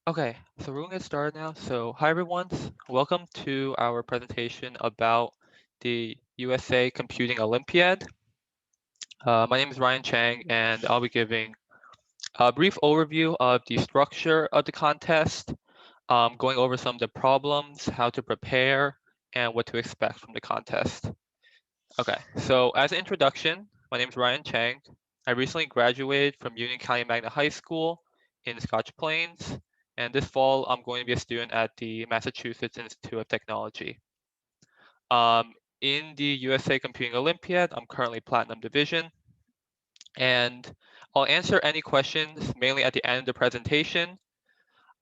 Okay, so we're going to get started now. So, hi everyone, welcome to our presentation about the USA Computing Olympiad. My name is Ryan Chang, and I'll be giving a brief overview of the structure of the contest, going over some of the problems, how to prepare, and what to expect from the contest. Okay, so as an introduction, my name is Ryan Chang. I recently graduated from Union County Magnet High School in Scotch Plains, and this fall I'm going to be a student at the Massachusetts Institute of Technology. In the USA Computing Olympiad, I'm currently Platinum Division, and I'll answer any questions mainly at the end of the presentation,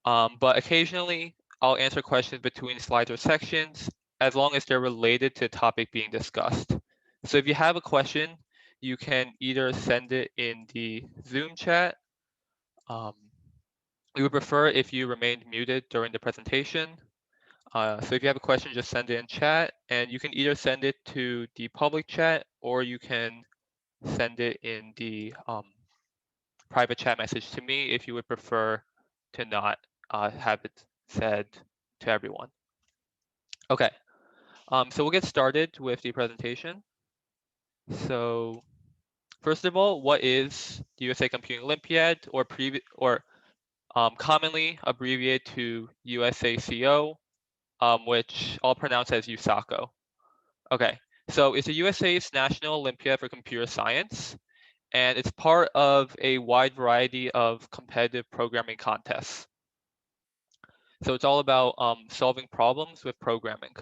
but occasionally I'll answer questions between slides or sections as long as they're related to the topic being discussed. So if you have a question, you can either send it in the Zoom chat. Um, we would prefer if you remained muted during the presentation. So if you have a question, just send it in chat, and you can either send it to the public chat or you can send it in the private chat message to me if you would prefer to not have it said to everyone. Okay, so we'll get started with the presentation. So first of all, what is the USA Computing Olympiad, or commonly abbreviated to USACO, which I'll pronounce as USACO. Okay, so it's the USA's National Olympiad for Computer Science, and it's part of a wide variety of competitive programming contests. So it's all about solving problems with programming.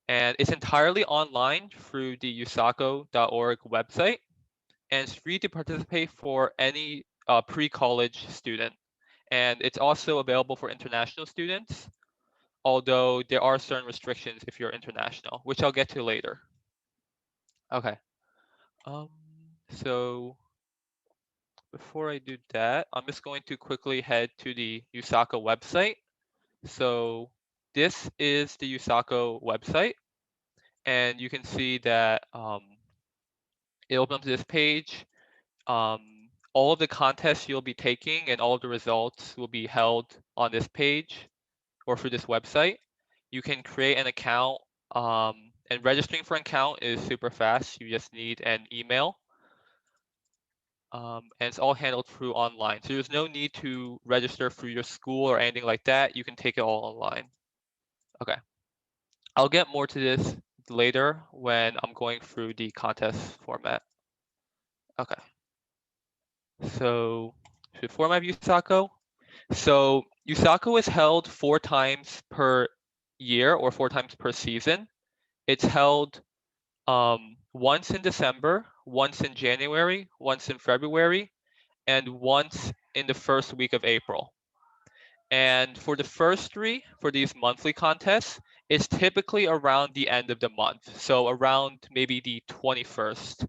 And it's entirely online through the usaco.org website, and it's free to participate for any pre-college student. And it's also available for international students, although there are certain restrictions if you're international, which I'll get to later. Okay. Um, so before I do that, I'm just going to quickly head to the USACO website. So this is the USACO website, and you can see that it opens up to this page. All of the contests you'll be taking and all of the results will be held on this page or through this website. You can create an account, and registering for an account is super fast. You just need an email, and it's all handled through online. So there's no need to register through your school or anything like that. You can take it all online. Okay. I'll get more to this later when I'm going through the contest format. Okay. So the format of USACO. So USACO is held 4 times per year or 4 times per season. It's held once in December, once in January, once in February, and once in the first week of April. And for the first three, for these monthly contests, it's typically around the end of the month. So around maybe the 21st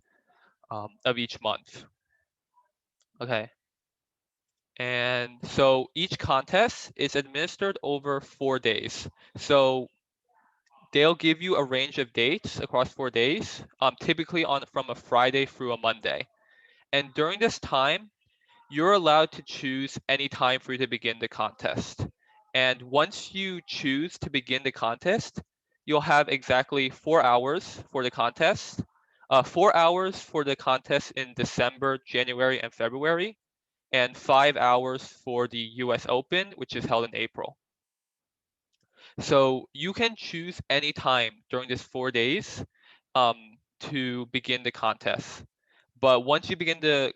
of each month. Okay. And so each contest is administered over 4 days. So they'll give you a range of dates across 4 days, typically from a Friday through a Monday. And during this time, you're allowed to choose any time for you to begin the contest. And once you choose to begin the contest, you'll have exactly 4 hours for the contest, 4 hours for the contest in December, January, and February, and 5 hours for the US Open, which is held in April. So you can choose any time during this 4 days to begin the contest. But once you begin the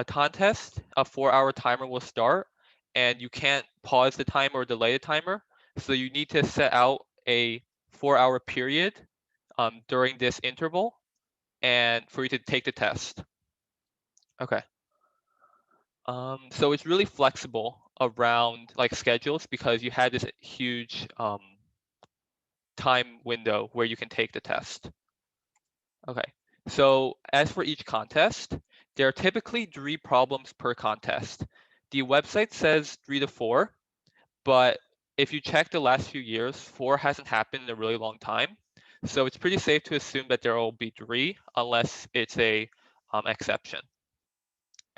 contest, a 4 hour timer will start, and you can't pause the timer or delay the timer. So you need to set out a 4 hour period during this interval and for you to take the test. Okay. So it's really flexible around like schedules because you had this huge time window where you can take the test. Okay. So as for each contest, there are typically 3 problems per contest. The website says 3 to 4, but if you check the last few years, 4 hasn't happened in a really long time. So it's pretty safe to assume that there will be 3 unless it's a exception.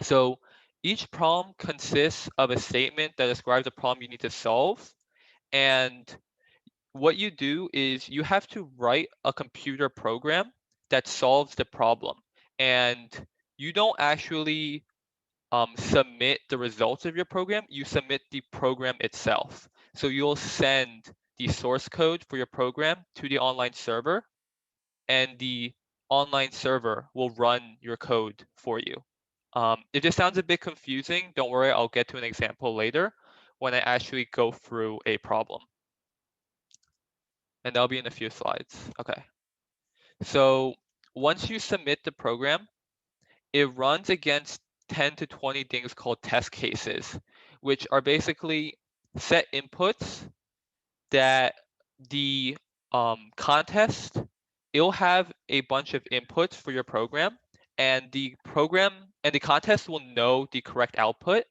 So Each problem consists of a statement that describes the problem you need to solve. And what you do is you have to write a computer program that solves the problem. And you don't actually submit the results of your program, you submit the program itself. So you'll send the source code for your program to the online server, and the online server will run your code for you. If this sounds a bit confusing, don't worry, I'll get to an example later when I actually go through a problem. And that'll be in a few slides. Okay. So once you submit the program, it runs against 10 to 20 things called test cases, which are basically set inputs that the contest, it'll have a bunch of inputs for your program, and the contest will know the correct output,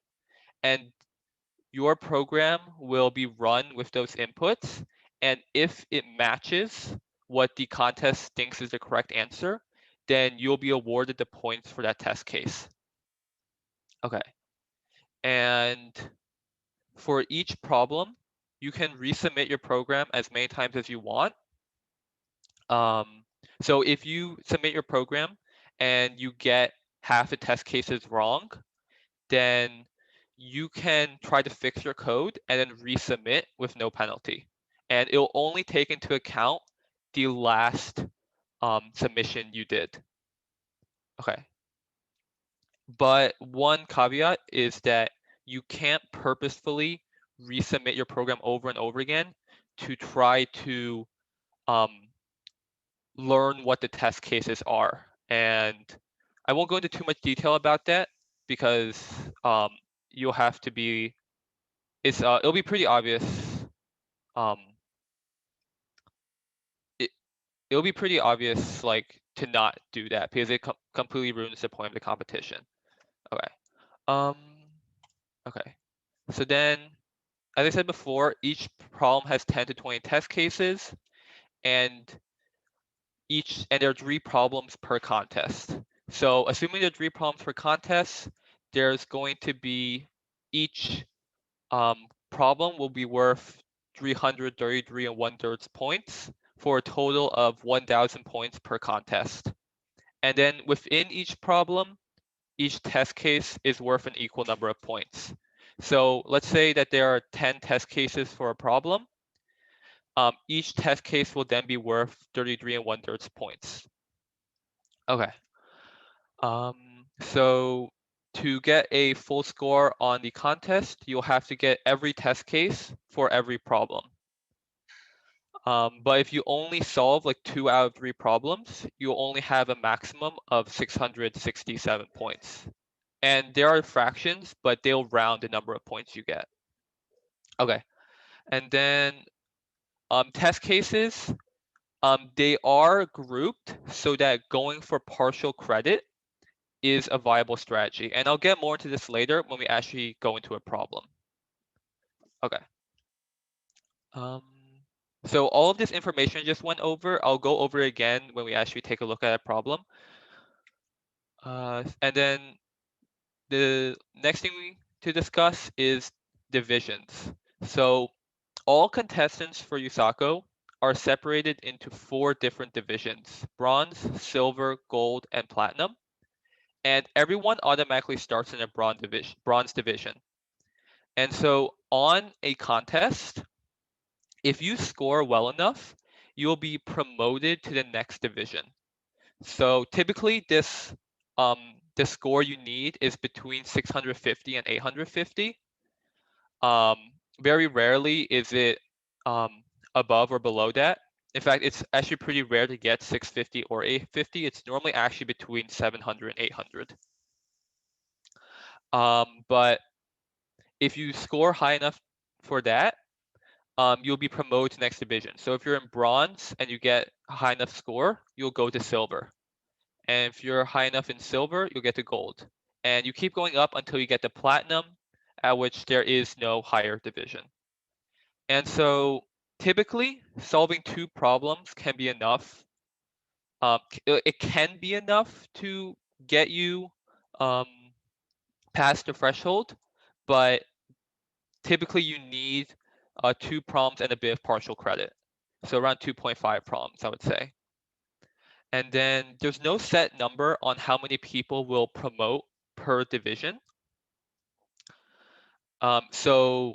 and your program will be run with those inputs. And if it matches what the contest thinks is the correct answer, then you'll be awarded the points for that test case. Okay. And for each problem, you can resubmit your program as many times as you want. So if you submit your program and you get half the test cases wrong, then you can try to fix your code and then resubmit with no penalty. And it'll only take into account the last submission you did. Okay. But one caveat is that you can't purposefully resubmit your program over and over again to try to learn what the test cases are. And I won't go into too much detail about that because you'll have to be, it'll be pretty obvious. Um, it'll be pretty obvious, like, to not do that because it completely ruins the point of the competition. Okay. Okay. So then, as I said before, each problem has 10 to 20 test cases, and there are 3 problems per contest. So assuming there are 3 problems per contest, there's going to be each problem will be worth 333 and 1/3 points for a total of 1,000 points per contest. And then within each problem, each test case is worth an equal number of points. So let's say that there are 10 test cases for a problem. Each test case will then be worth 33 and 1/3 points. Okay. So to get a full score on the contest, you'll have to get every test case for every problem. But if you only solve like 2 out of 3 problems, you'll only have a maximum of 667 points. And there are fractions, but they'll round the number of points you get. Okay. And then test cases, they are grouped so that going for partial credit is a viable strategy. And I'll get more into this later when we actually go into a problem. Okay. So all of this information I just went over, I'll go over it again when we actually take a look at a problem. And then the next thing to discuss is divisions. So all contestants for Yusako are separated into 4 different divisions: bronze, silver, gold, and platinum. And everyone automatically starts in a bronze division. And so on a contest, if you score well enough, you'll be promoted to the next division. So typically the score you need is between 650 and 850. Very rarely is it above or below that. In fact, it's actually pretty rare to get 650 or 850. It's normally actually between 700 and 800. But if you score high enough for that, you'll be promoted to next division. So if you're in bronze and you get a high enough score, you'll go to silver. And if you're high enough in silver, you'll get to gold. And you keep going up until you get to platinum, at which there is no higher division. And so typically, solving 2 problems can be enough. It can be enough to get you pass the threshold, but typically you need 2 prompts and a bit of partial credit. So around 2.5 prompts, I would say. And then there's no set number on how many people will promote per division. So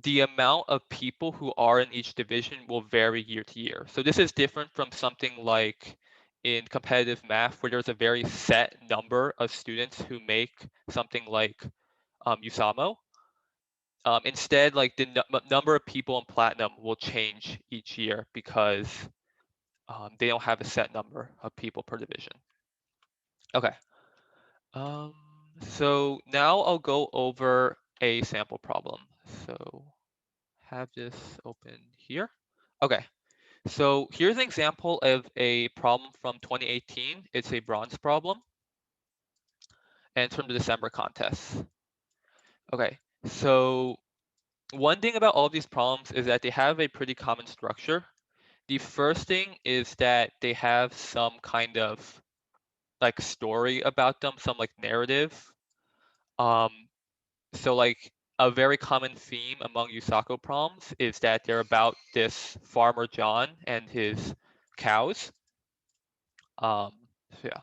the amount of people who are in each division will vary year to year. So this is different from something like in competitive math, where there's a very set number of students who make something like USAMO. Instead, like the number of people in Platinum will change each year because they don't have a set number of people per division. Okay. So now I'll go over a sample problem. So have this open here. Okay. So here's an example of a problem from 2018. It's a bronze problem, and it's from the December contest. Okay. So one thing about all of these problems is that they have a pretty common structure. The first thing is that they have some kind of like story about them, some like narrative. So like a very common theme among Yusako problems is that they're about this farmer John and his cows. So yeah.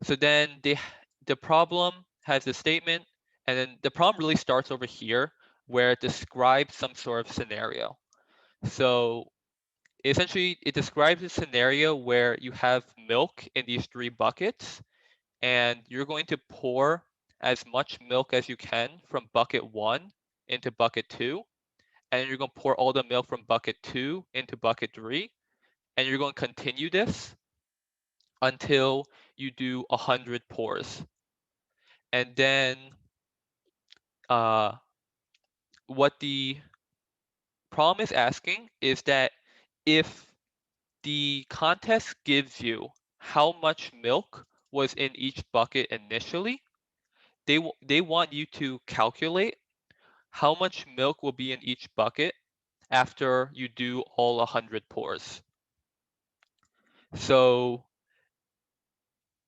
So then the problem has a statement, and then the problem really starts over here where it describes some sort of scenario. So essentially, it describes a scenario where you have milk in these 3 buckets, and you're going to pour as much milk as you can from bucket 1 into bucket 2, and you're going to pour all the milk from bucket 2 into bucket 3, and you're going to continue this until you do 100 pours. And then what the problem is asking is that if the contest gives you how much milk was in each bucket initially, they want you to calculate how much milk will be in each bucket after you do all 100 pours. So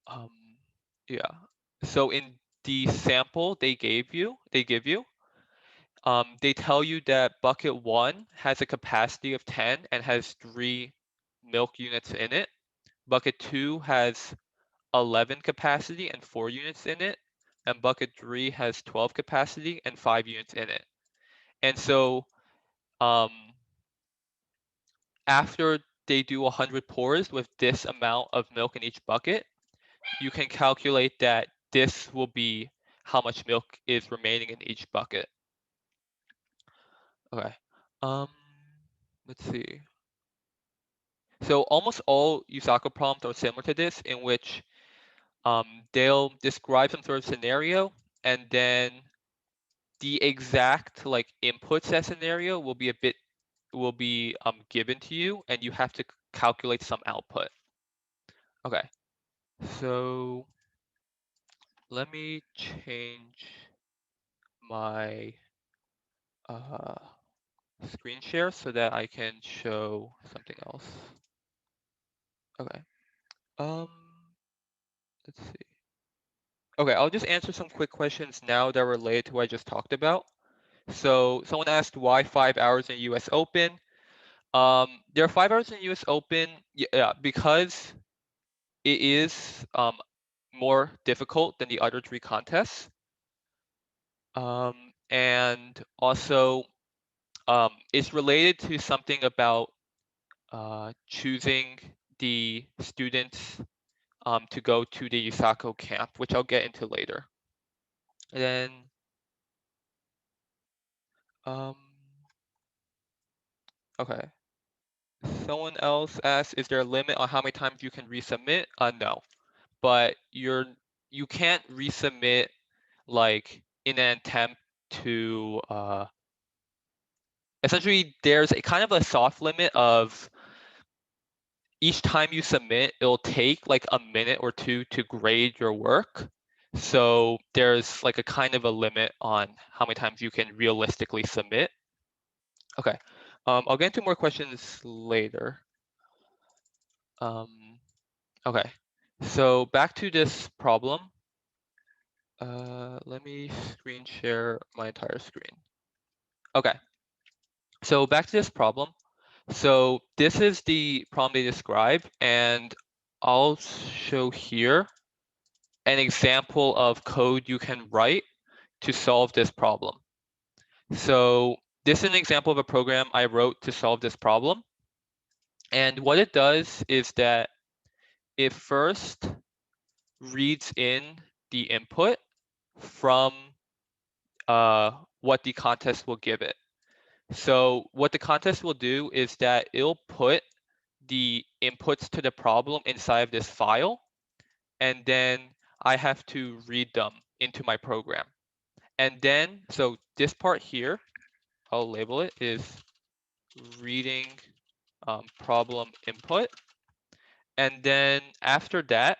um, yeah. So in the sample they give you, they tell you that bucket 1 has a capacity of 10 and has 3 milk units in it. Bucket 2 has 11 capacity and 4 units in it. And bucket 3 has 12 capacity and 5 units in it. And so um, after they do 100 pours with this amount of milk in each bucket, you can calculate that this will be how much milk is remaining in each bucket. Okay. Let's see. So almost all Yusako problems are similar to this, in which they'll describe some sort of scenario, and then the exact like inputs to that scenario will be given to you, and you have to calculate some output. Okay. So let me change my screen share so that I can show something else. Okay. Let's see. Okay, I'll just answer some quick questions now that are related to what I just talked about. So someone asked why 5 hours in US Open. There are 5 hours in US Open, yeah, because it is more difficult than the other 3 contests. And also, it's related to something about choosing the students to go to the Yusako camp, which I'll get into later. And then, okay. Someone else asked, is there a limit on how many times you can resubmit? No, but you can't resubmit like in an attempt to essentially there's a kind of a soft limit of each time you submit, it'll take like a minute or 2 to grade your work. So there's like a kind of a limit on how many times you can realistically submit. Okay, I'll get into more questions later. Okay, so back to this problem. Let me screen share my entire screen. Okay, so back to this problem. So this is the problem they describe, and I'll show here an example of code you can write to solve this problem. So this is an example of a program I wrote to solve this problem. And what it does is that it first reads in the input from what the contest will give it. So what the contest will do is that it'll put the inputs to the problem inside of this file, and then I have to read them into my program. And then, so this part here, I'll label it, is reading problem input. And then after that,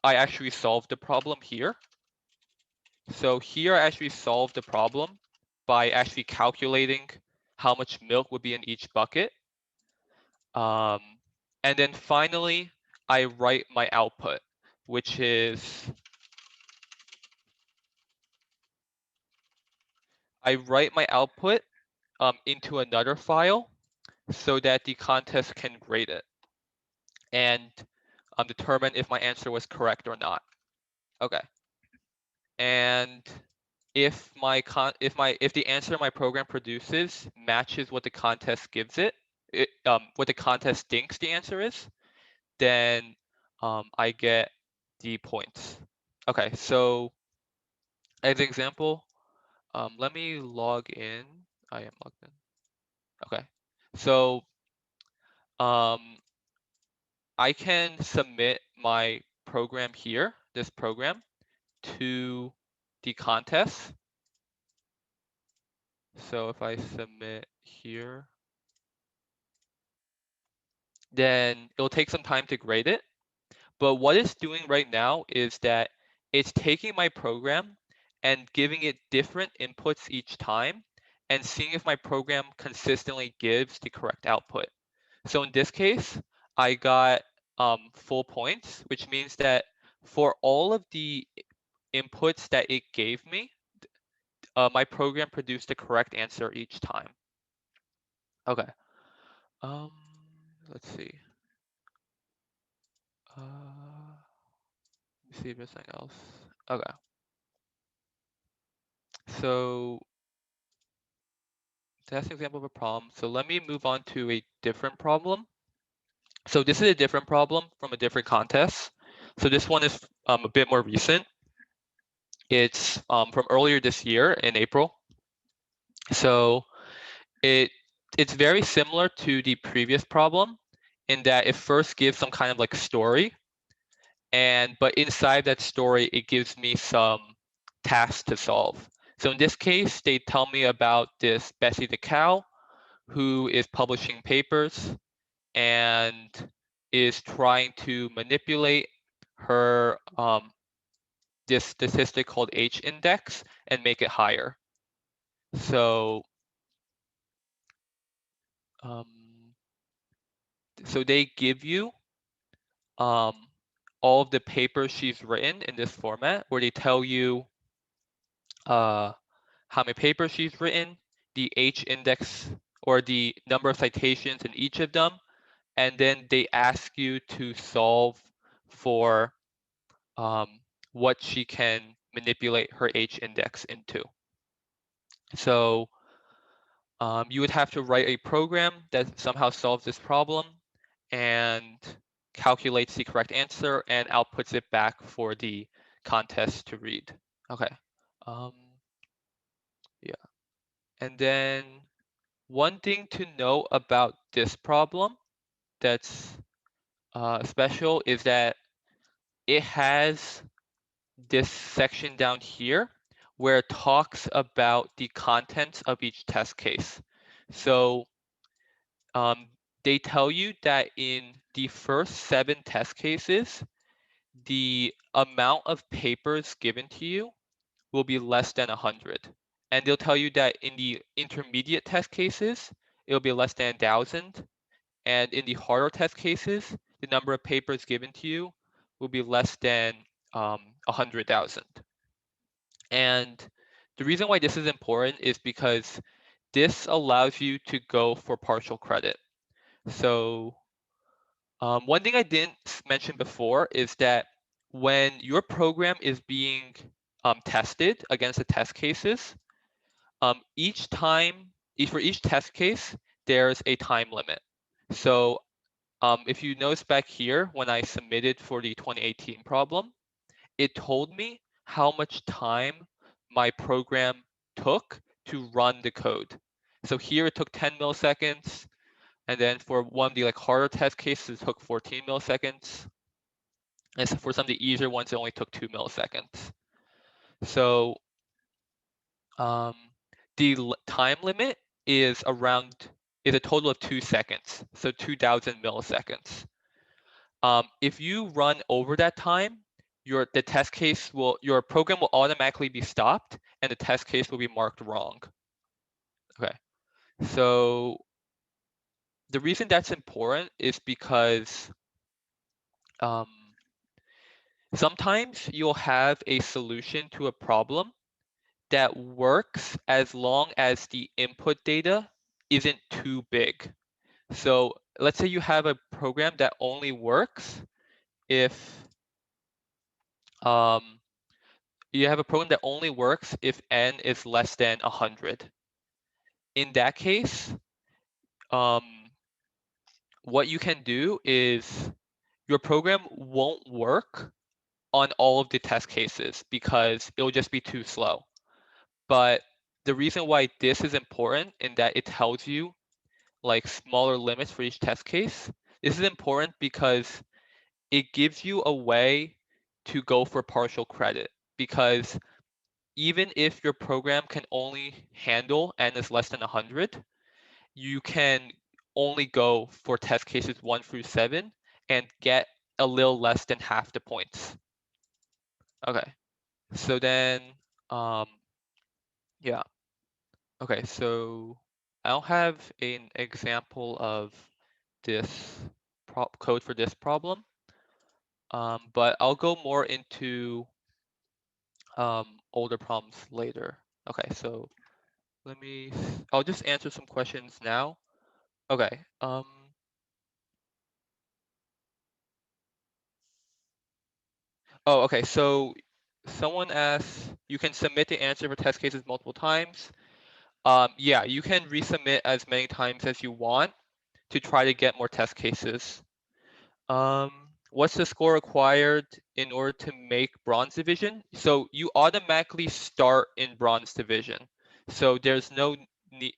I actually solve the problem here. So here I actually solve the problem by actually calculating how much milk would be in each bucket. And then finally, I write my output, which is I write my output into another file so that the contest can grade it and determine if my answer was correct or not. Okay. And if the answer my program produces matches what the contest gives it, what the contest thinks the answer is, then I get the points. Okay, so as an example, let me log in. I am logged in. Okay, so I can submit my program here, this program, to the contest. So if I submit here, then it'll take some time to grade it. But what it's doing right now is that it's taking my program and giving it different inputs each time and seeing if my program consistently gives the correct output. So in this case, I got full points, which means that for all of the inputs that it gave me, my program produced the correct answer each time. Okay. Let's see. Let me see if there's something else. Okay. So that's an example of a problem. So let me move on to a different problem. So this is a different problem from a different contest. So this one is a bit more recent. It's from earlier this year in April. So it's very similar to the previous problem in that it first gives some kind of like story, but inside that story it gives me some tasks to solve. So in this case, they tell me about this Bessie the cow who is publishing papers and is trying to manipulate her this statistic called H index and make it higher. So so they give you all of the papers she's written in this format, where they tell you how many papers she's written, the H index or the number of citations in each of them, and then they ask you to solve for what she can manipulate her H index into. So you would have to write a program that somehow solves this problem and calculates the correct answer and outputs it back for the contest to read. Okay. Yeah. And then one thing to know about this problem that's special is that it has this section down here where it talks about the contents of each test case. So they tell you that in the first 7 test cases, the amount of papers given to you will be less than 100. And they'll tell you that in the intermediate test cases, it'll be less than 1,000. And in the harder test cases, the number of papers given to you will be less than 100,000. And the reason why this is important is because this allows you to go for partial credit. So one thing I didn't mention before is that when your program is being tested against the test cases, for each test case, there's a time limit. So if you notice back here, when I submitted for the 2018 problem, it told me how much time my program took to run the code. So here it took 10 milliseconds, and then for one of the harder test cases, it took 14 milliseconds. And so for some of the easier ones, it only took 2 milliseconds. So the time limit is a total of 2 seconds, so 2,000 milliseconds. If you run over that time, your program will automatically be stopped, and the test case will be marked wrong. Okay, so the reason that's important is because sometimes you'll have a solution to a problem that works as long as the input data isn't too big. So let's say you have a program that only works if n is less than 100. In that case, what you can do is your program won't work on all of the test cases because it'll just be too slow. But the reason why this is important in that it tells you smaller limits for each test case, this is important because it gives you a way to go for partial credit, because even if your program can only handle n is less than 100, you can only go for test cases 1 through 7 and get a little less than half the points. Okay, so then, yeah. Okay, so I don't have an example of this code for this problem, but I'll go more into older problems later. Okay, so I'll just answer some questions now. Okay. Oh, okay. So someone asks, you can submit the answer for test cases multiple times. Yeah, you can resubmit as many times as you want to try to get more test cases. What's the score required in order to make bronze division? So you automatically start in bronze division. So there's no need,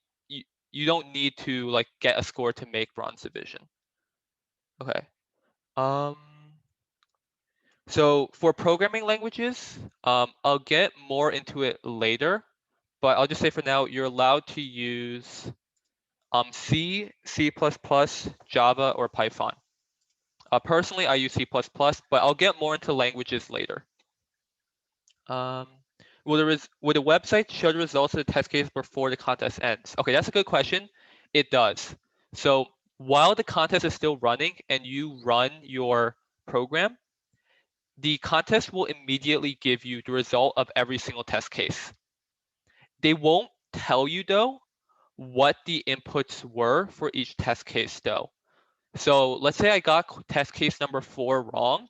you don't need to get a score to make bronze division. Okay. So for programming languages, I'll get more into it later, but I'll just say for now, you're allowed to use C, C++, Java, or Python. Personally, I use C++, but I'll get more into languages later. Will the website show the results of the test case before the contest ends? Okay, that's a good question. It does. So while the contest is still running and you run your program, the contest will immediately give you the result of every single test case. They won't tell you, though, what the inputs were for each test case, though. So let's say I got test case number 4 wrong.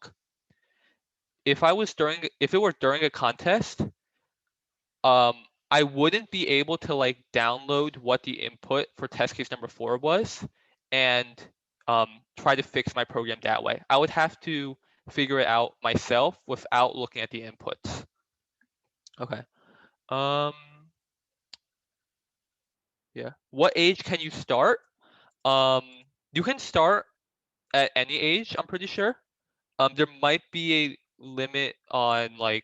If it were during a contest, I wouldn't be able to download what the input for test case number 4 was and try to fix my program that way. I would have to figure it out myself without looking at the inputs. Okay. Yeah. What age can you start? You can start at any age, I'm pretty sure. There might be a limit on I'm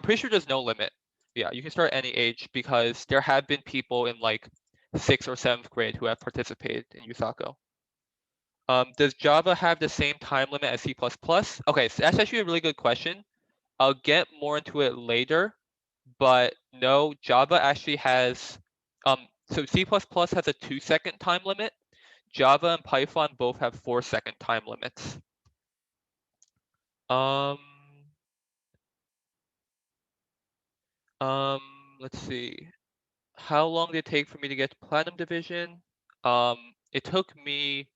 pretty sure there's no limit. Yeah, you can start at any age because there have been people in 6th or 7th grade who have participated in USACO. Does Java have the same time limit as C++? Okay, so that's actually a really good question. I'll get more into it later, but no, Java actually has, so C++ has a 2-second time limit. Java and Python both have 4-second time limits. Let's see. How long did it take for me to get to Platinum Division? It took me,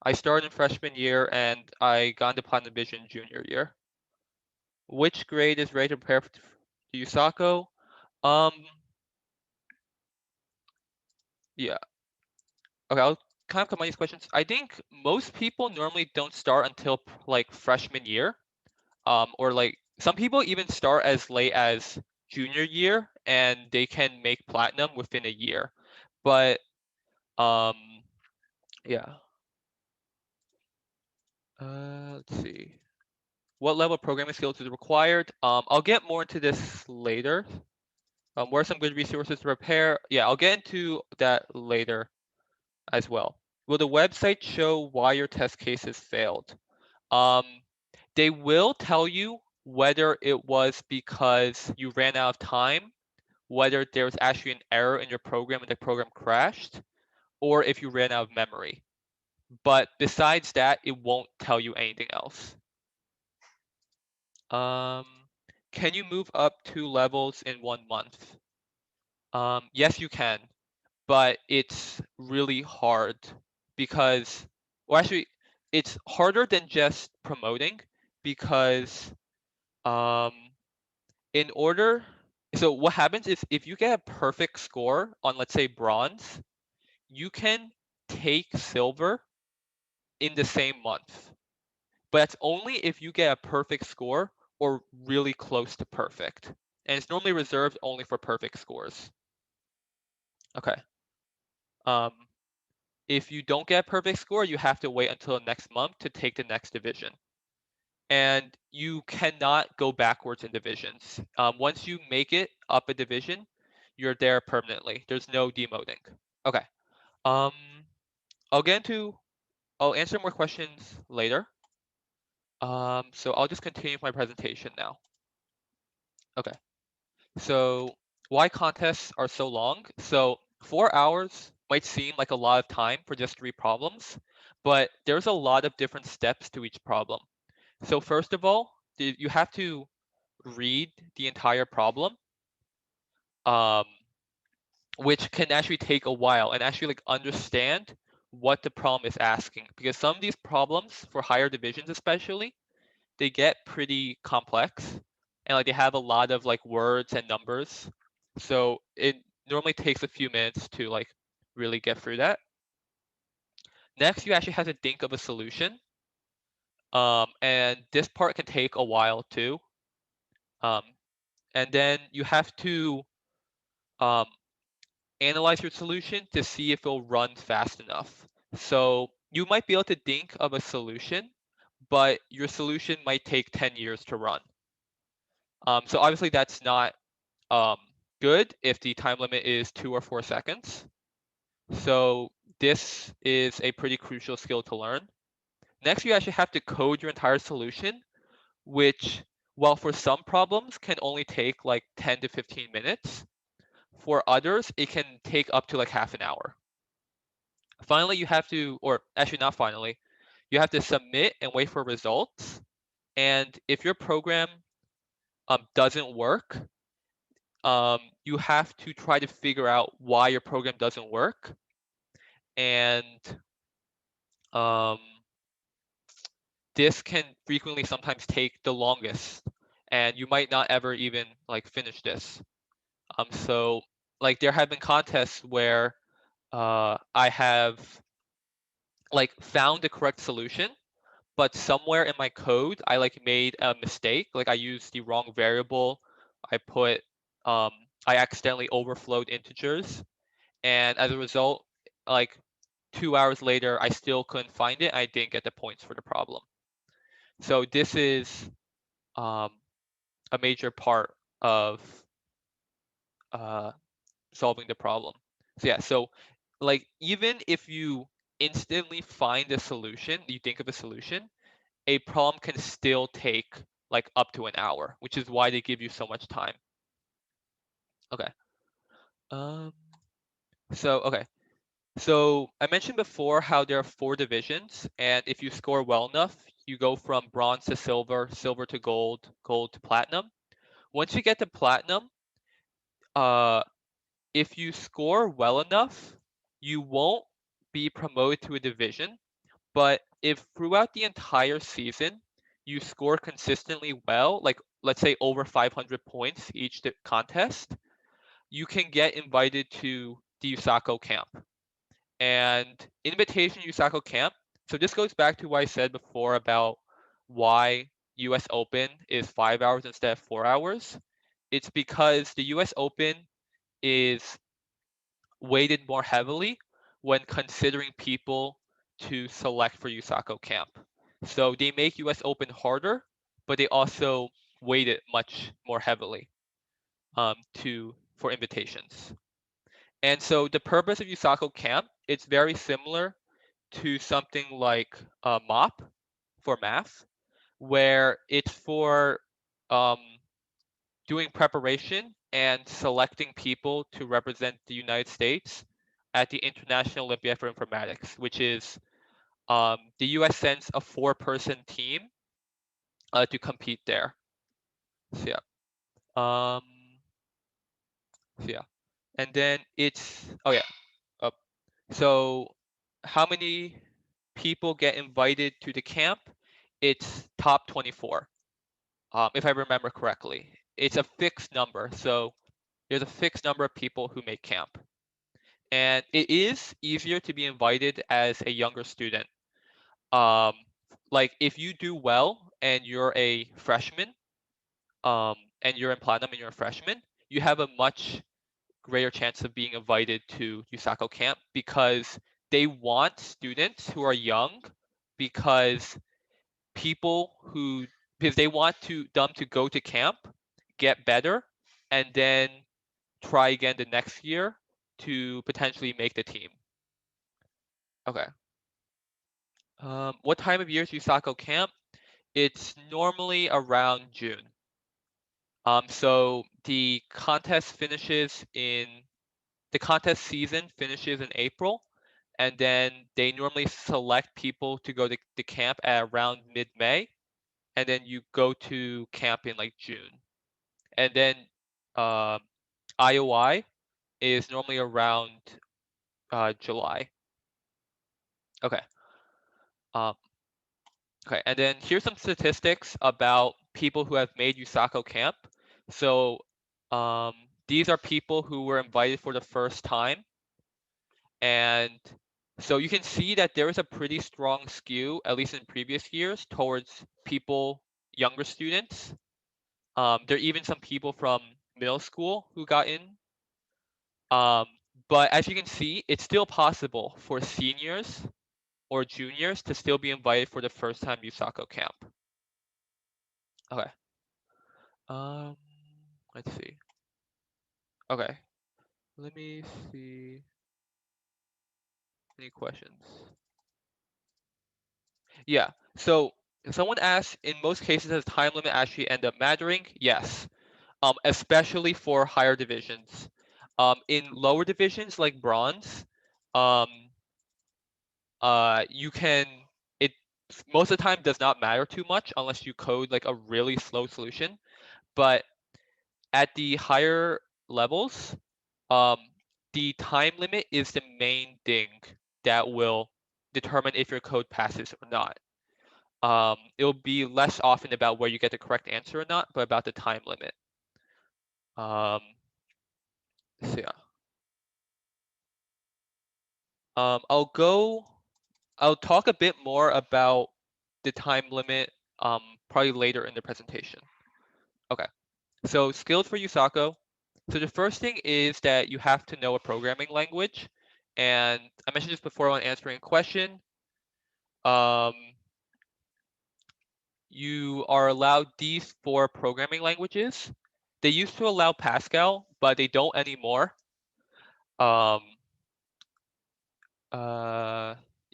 I started in freshman year and I got into Platinum Division junior year. Which grade is ready to prepare for USACO? Um, yeah. Okay, I'll kind of combine these questions. I think most people normally don't start until like freshman year. Or like some people even start as late as junior year and they can make platinum within a year. But um, yeah. Let's see. What level of programming skills is required? I'll get more into this later. What are some good resources to prepare? Yeah, I'll get into that later as well. Will the website show why your test cases failed? Um, they will tell you whether it was because you ran out of time, whether there was actually an error in your program and the program crashed, or if you ran out of memory. But besides that, it won't tell you anything else. Um, can you move up 2 levels in 1 month? Yes, you can, but it's really hard because, well, actually, it's harder than just promoting because um, in order, so what happens is if you get a perfect score on, let's say, bronze, you can take silver in the same month. But that's only if you get a perfect score or really close to perfect. And it's normally reserved only for perfect scores. Okay. Um, if you don't get a perfect score, you have to wait until next month to take the next division. And you cannot go backwards in divisions. Once you make it up a division, you're there permanently. There's no demoting. Okay. Um, I'll get into, I'll answer more questions later. So I'll just continue my presentation now. Okay. So why contests are so long? So 4 hours might seem like a lot of time for just 3 problems, but there's a lot of different steps to each problem. So first of all, you have to read the entire problem, um, which can actually take a while and actually like understand what the problem is asking. Because some of these problems for higher divisions especially, they get pretty complex and like they have a lot of like words and numbers. So it normally takes a few minutes to like really get through that. Next, you actually have to think of a solution. And this part can take a while too. Um, and then you have to um, analyze your solution to see if it'll run fast enough. So you might be able to think of a solution, but your solution might take 10 years to run. So obviously that's not um, good if the time limit is 2 or 4 seconds. So this is a pretty crucial skill to learn. Next, you actually have to code your entire solution, which, while for some problems can only take like 10 to 15 minutes, for others, it can take up to like half an hour. Finally, you have to, or actually not finally, you have to submit and wait for results. And if your program doesn't work, you have to try to figure out why your program doesn't work. And um, this can frequently sometimes take the longest. And you might not ever even like finish this. So like there have been contests where I have like found the correct solution, but somewhere in my code I like made a mistake. Like I used the wrong variable. I put um, I accidentally overflowed integers, and as a result, like 2 hours later, I still couldn't find it. I didn't get the points for the problem. So this is um, a major part of uh, solving the problem. So yeah, so like even if you instantly find a solution, you think of a solution, a problem can still take like up to an hour, which is why they give you so much time. Okay. Um, okay. So I mentioned before how there are 4 divisions, and if you score well enough, you go from bronze to silver, silver to gold, gold to platinum. Once you get to platinum, if you score well enough, you won't be promoted to a division. But if throughout the entire season you score consistently well, like let's say over 500 points each contest, you can get invited to the USACO camp. And invitation USACO camp, so this goes back to what I said before about why US Open is 5 hours instead of 4 hours. It's because the US Open is weighted more heavily when considering people to select for USACO camp. So they make US Open harder, but they also weight it much more heavily for invitations. And so the purpose of USACO camp, it's very similar to something like MOP for math, where it's for um, doing preparation and selecting people to represent the United States at the International Olympiad for Informatics, which is the US sends a 4-person team to compete there. So yeah. Um, so yeah. And then oh yeah. Uh, so how many people get invited to the camp? It's top 24, if I remember correctly. It's a fixed number. So there's a fixed number of people who make camp. And it is easier to be invited as a younger student. Um, like if you do well and you're a freshman, and you're in platinum and you're a freshman, you have a much greater chance of being invited to USACO camp because they want students who are young because people who because they want them to go to camp, get better, and then try again the next year to potentially make the team. Okay. What time of year is USACO camp? It's normally around June. So the contest season finishes in April, and then they normally select people to go to the camp at around mid-May, and then you go to camp in like June. And then uh, IOI is normally around July. Okay. Um, okay, and then here's some statistics about people who have made USACO camp. So um, these are people who were invited for the first time. And so you can see that there is a pretty strong skew, at least in previous years, towards people, younger students. There are even some people from middle school who got in. But as you can see, it's still possible for seniors or juniors to still be invited for the first time USACO camp. Okay. Um, let's see. Okay. Let me see. Any questions? Yeah. So someone asked, in most cases, does time limit actually end up mattering? Yes. Especially for higher divisions. In lower divisions like bronze, um, you can it most of the time does not matter too much unless you code like a really slow solution. But at the higher levels, um, the time limit is the main thing that will determine if your code passes or not. It'll be less often about where you get the correct answer or not, but about the time limit. Um, so yeah. I'll talk a bit more about the time limit probably later in the presentation. Okay, so skills for USACO. So the first thing is that you have to know a programming language. And I mentioned this before when answering a question. Um, you are allowed these 4 programming languages. They used to allow Pascal, but they don't anymore. Um,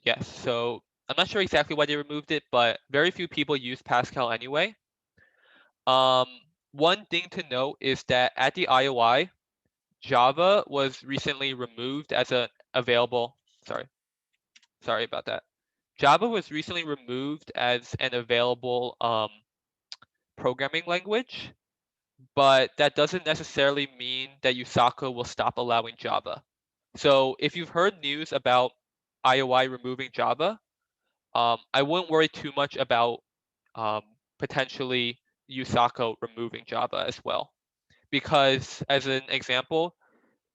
yes, so I'm not sure exactly why they removed it, but very few people use Pascal anyway. Um, one thing to note is that at the IOI, Java was recently removed as an available, sorry about that. Java was recently removed as an available programming language, but that doesn't necessarily mean that USACO will stop allowing Java. So if you've heard news about IOI removing Java, I wouldn't worry too much about potentially USACO removing Java as well. Because as an example,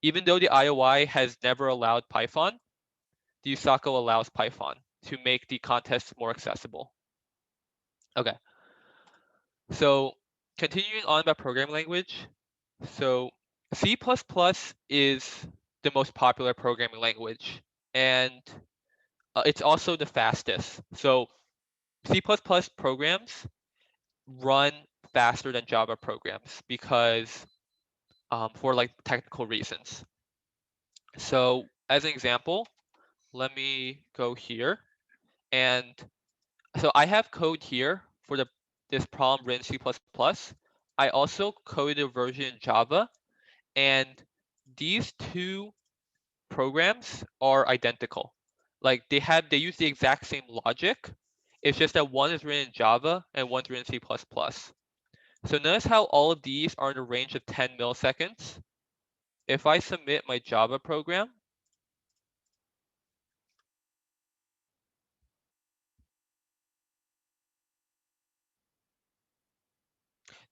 even though the IOI has never allowed Python, the USACO allows Python to make the contests more accessible. Okay, so continuing on about programming language. So C++ is the most popular programming language, and it's also the fastest. So C++ programs run faster than Java programs because for like technical reasons. So as an example, let me go here, and so I have code here for this problem written in C++. I also coded a version in Java, and these two programs are identical. Like they use the exact same logic. It's just that one is written in Java and one's written in C++. So notice how all of these are in a range of 10 milliseconds. If I submit my Java program,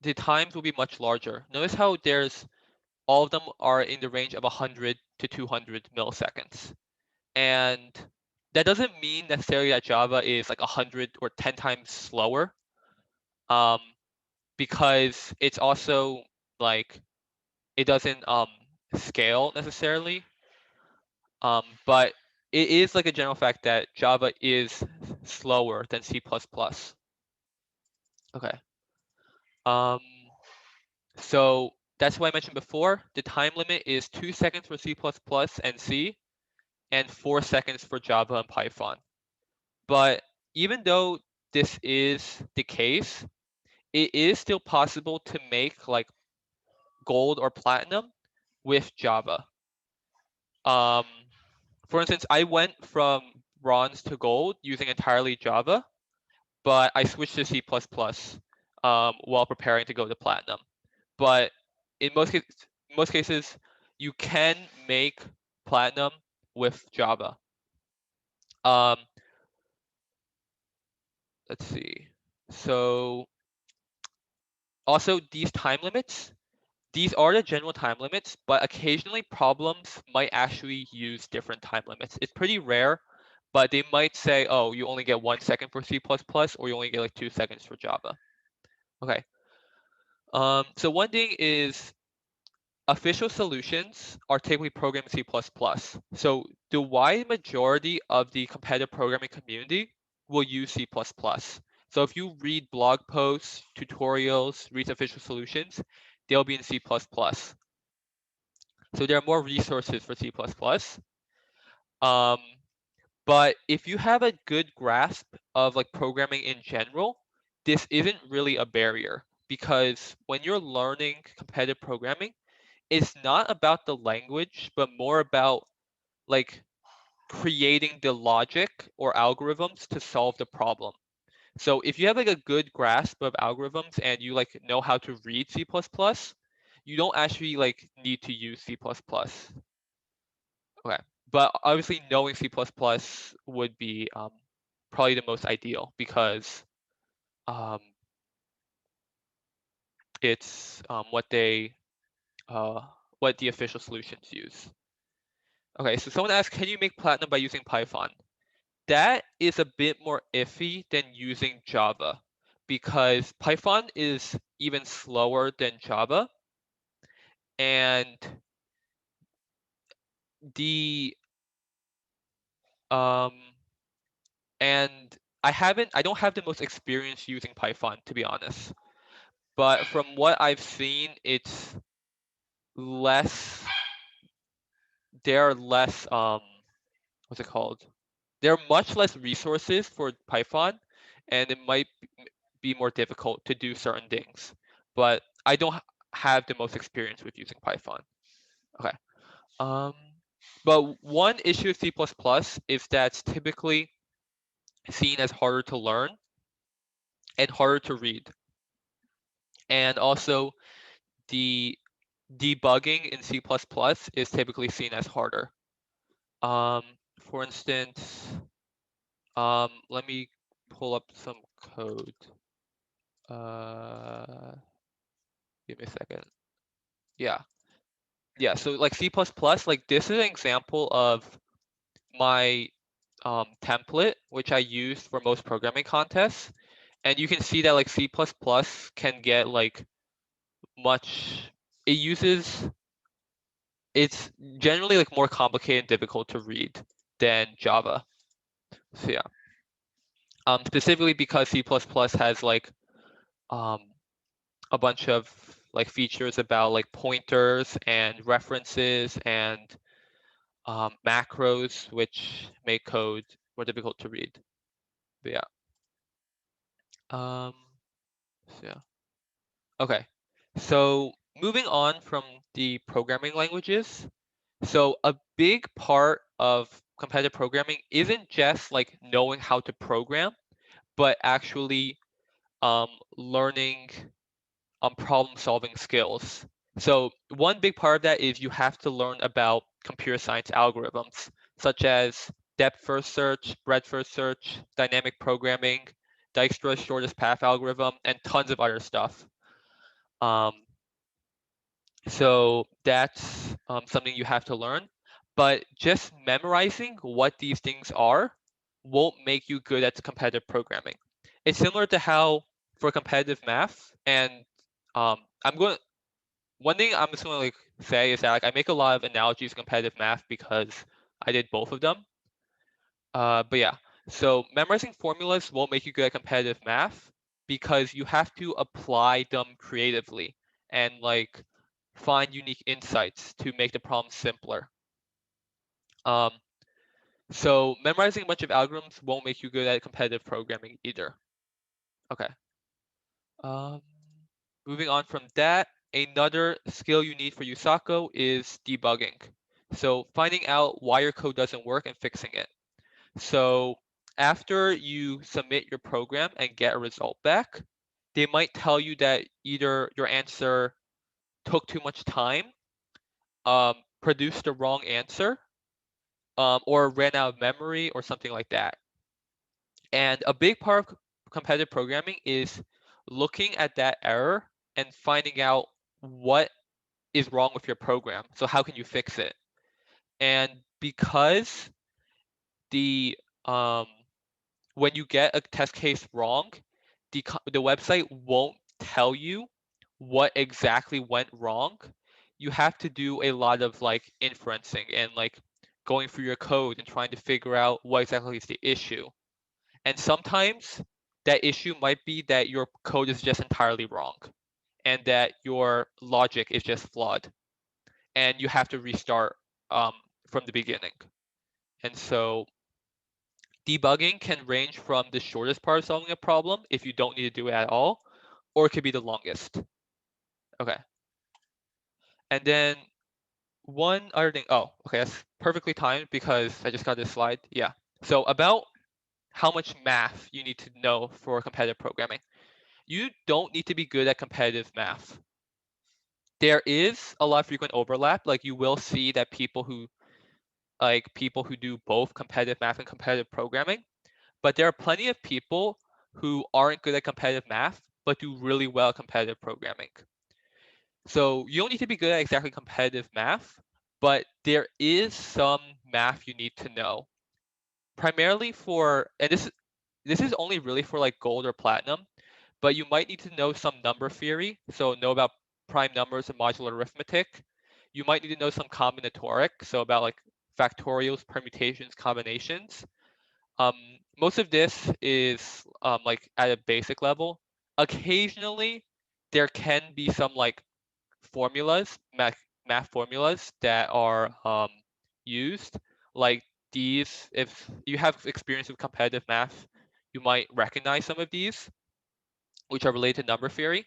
the times will be much larger. Notice how all of them are in the range of 100 to 200 milliseconds. And that doesn't mean necessarily that Java is like 100 or 10 times slower, because it's also like it doesn't scale necessarily. But it is like a general fact that Java is slower than C++. Okay. Um, so that's what I mentioned before. The time limit is 2 seconds for C++ and C, and 4 seconds for Java and Python. But even though this is the case, it is still possible to make like gold or platinum with Java. For instance, I went from bronze to gold using entirely Java, but I switched to C++ while preparing to go to platinum. But in most cases, you can make platinum with Java. Um, let's see. So also these time limits, these are the general time limits, but occasionally problems might actually use different time limits. It's pretty rare, but they might say, oh, you only get 1 second for C++, or you only get like 2 seconds for Java. Okay. So one thing is official solutions are typically programmed in C++. So the wide majority of the competitive programming community will use C++. So if you read blog posts, tutorials, read official solutions, they'll be in C++. So there are more resources for C++. Um, but if you have a good grasp of like programming in general, this isn't really a barrier, because when you're learning competitive programming, it's not about the language, but more about like creating the logic or algorithms to solve the problem. So if you have like a good grasp of algorithms and you like know how to read C++, you don't actually like need to use C++. Okay, but obviously knowing C++ would be probably the most ideal, because um, it's what the official solutions use. Okay, so someone asked, can you make Platinum by using Python? That is a bit more iffy than using Java, because Python is even slower than Java, and the um, and I don't have the most experience using Python, to be honest. But from what I've seen, it's less. There are less. What's it called? There are much less resources for Python, and it might be more difficult to do certain things. But I don't have the most experience with using Python. Okay. Um, but one issue with C++ is that it's typically seen as harder to learn and harder to read. And also, the debugging in C++ is typically seen as harder. For instance, let me pull up some code. Give me a second. Yeah. So like C++, like this is an example of my template, which I used for most programming contests. And you can see that like C++ can get like it's generally like more complicated and difficult to read than Java. So yeah. Specifically because C++ has like a bunch of like features about like pointers and references and macros, which make code more difficult to read. But yeah. So yeah. Okay. So moving on from the programming languages. So a big part of competitive programming isn't just like knowing how to program, but actually learning problem solving skills. So one big part of that is you have to learn about computer science algorithms, such as depth first search, breadth first search, dynamic programming, Dijkstra's shortest path algorithm, and tons of other stuff. So that's something you have to learn. But just memorizing what these things are won't make you good at competitive programming. It's similar to how for competitive math, and one thing I'm just gonna like say is that like I make a lot of analogies to competitive math because I did both of them. But yeah, so memorizing formulas won't make you good at competitive math because you have to apply them creatively and like find unique insights to make the problem simpler. Um, so memorizing a bunch of algorithms won't make you good at competitive programming either. Okay. Moving on from that, another skill you need for USACO is debugging. So finding out why your code doesn't work and fixing it. So after you submit your program and get a result back, they might tell you that either your answer took too much time, produced the wrong answer, or ran out of memory or something like that. And a big part of competitive programming is looking at that error and finding out what is wrong with your program. So how can you fix it? And because the when you get a test case wrong, the website won't tell you what exactly went wrong. You have to do a lot of like inferencing and like going through your code and trying to figure out what exactly is the issue. And sometimes that issue might be that your code is just entirely wrong and that your logic is just flawed and you have to restart from the beginning. And so debugging can range from the shortest part of solving a problem if you don't need to do it at all, or it could be the longest. Okay. And then one other thing, oh, okay, that's perfectly timed because I just got this slide. Yeah. So about how much math you need to know for competitive programming. You don't need to be good at competitive math. There is a lot of frequent overlap. Like you will see that people who do both competitive math and competitive programming, but there are plenty of people who aren't good at competitive math, but do really well at competitive programming. So you don't need to be good at exactly competitive math, but there is some math you need to know. Primarily for, and this is only really for like gold or platinum, but you might need to know some number theory. So know about prime numbers and modular arithmetic. You might need to know some combinatoric, so about like factorials, permutations, combinations. Most of this is like at a basic level. Occasionally, there can be some like formulas, math formulas that are used. Like these, if you have experience with competitive math, you might recognize some of these, which are related to number theory.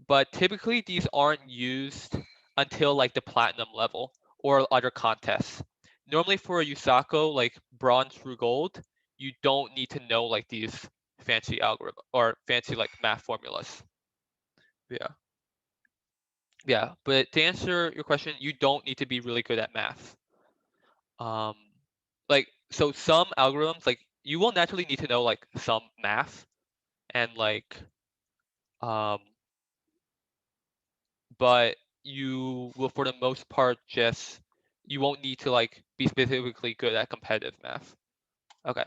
But typically, these aren't used until like the platinum level or other contests. Normally for a USACO, like bronze through gold, you don't need to know like these fancy algorithm or fancy like math formulas. Yeah. Yeah, but to answer your question, you don't need to be really good at math. Um, like, so some algorithms, like, you will naturally need to know like some math and like, um, but you will for the most part just, you won't need to like be specifically good at competitive math. Okay.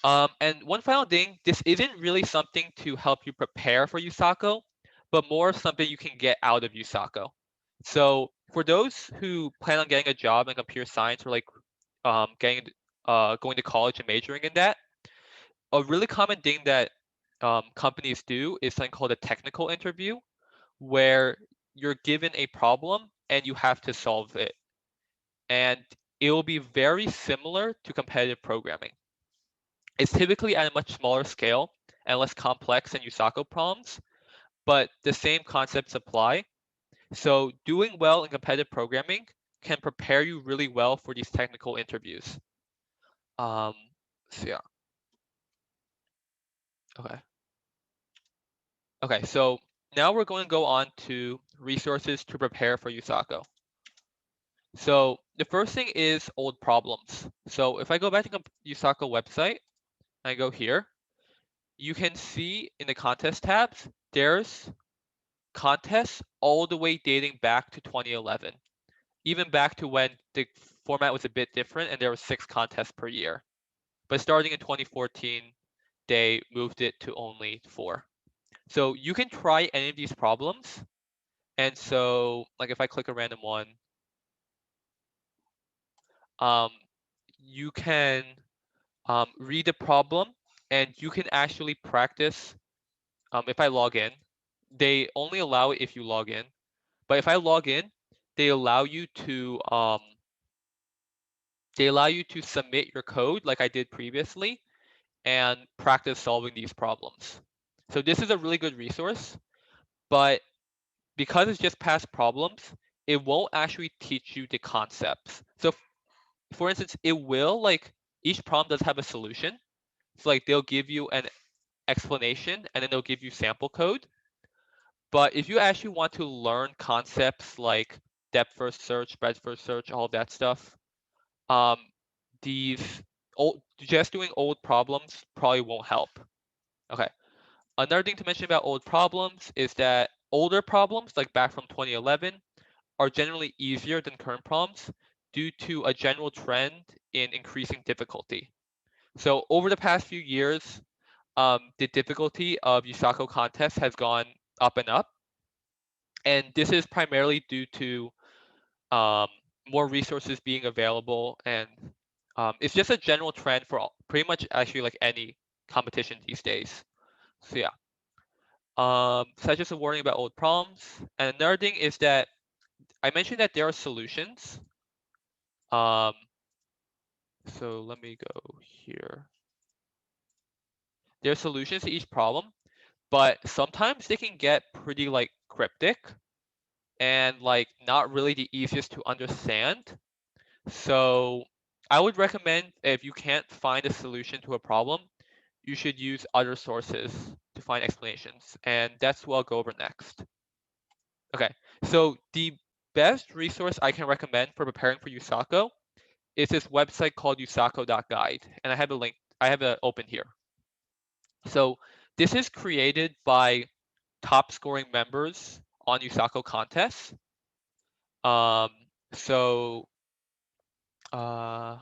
And one final thing, this isn't really something to help you prepare for USACO, but more something you can get out of USACO. So for those who plan on getting a job in computer science or like getting going to college and majoring in that, a really common thing that companies do is something called a technical interview, where you're given a problem and you have to solve it. And it will be very similar to competitive programming. It's typically at a much smaller scale and less complex than USACO problems, but the same concepts apply. So doing well in competitive programming can prepare you really well for these technical interviews. Um, so yeah, okay. Okay, so now we're going to go on to resources to prepare for USACO. So the first thing is old problems. So if I go back to the USACO website, I go here, you can see in the contest tabs, there's contests all the way dating back to 2011, even back to when the format was a bit different and there were 6 contests per year. But starting in 2014, they moved it to only 4. So you can try any of these problems. And so, like if I click a random one, um, you can read the problem and you can actually practice. If I log in, they only allow it if you log in. But if I log in, they allow you to submit your code like I did previously and practice solving these problems. So this is a really good resource, but because it's just past problems, it won't actually teach you the concepts. So for instance, it will like each problem does have a solution. So like they'll give you an explanation and then they'll give you sample code. But if you actually want to learn concepts like depth first search, breadth first search, all of that stuff, um, these just doing old problems probably won't help. Okay. Another thing to mention about old problems is that older problems, like back from 2011, are generally easier than current problems due to a general trend in increasing difficulty. So over the past few years, the difficulty of USACO contests has gone up and up, and this is primarily due to um, more resources being available, and it's just a general trend for pretty much actually like any competition these days. So yeah, such as a warning about old problems. And another thing is that I mentioned that there are solutions. Um, so let me go here. There are solutions to each problem, but sometimes they can get pretty like cryptic and like not really the easiest to understand. So I would recommend if you can't find a solution to a problem, you should use other sources to find explanations. And that's what I'll go over next. Okay, so the best resource I can recommend for preparing for USACO is this website called usaco.guide. And I have a link, I have it open here. So this is created by top scoring members on USACO contests. Um, so uh,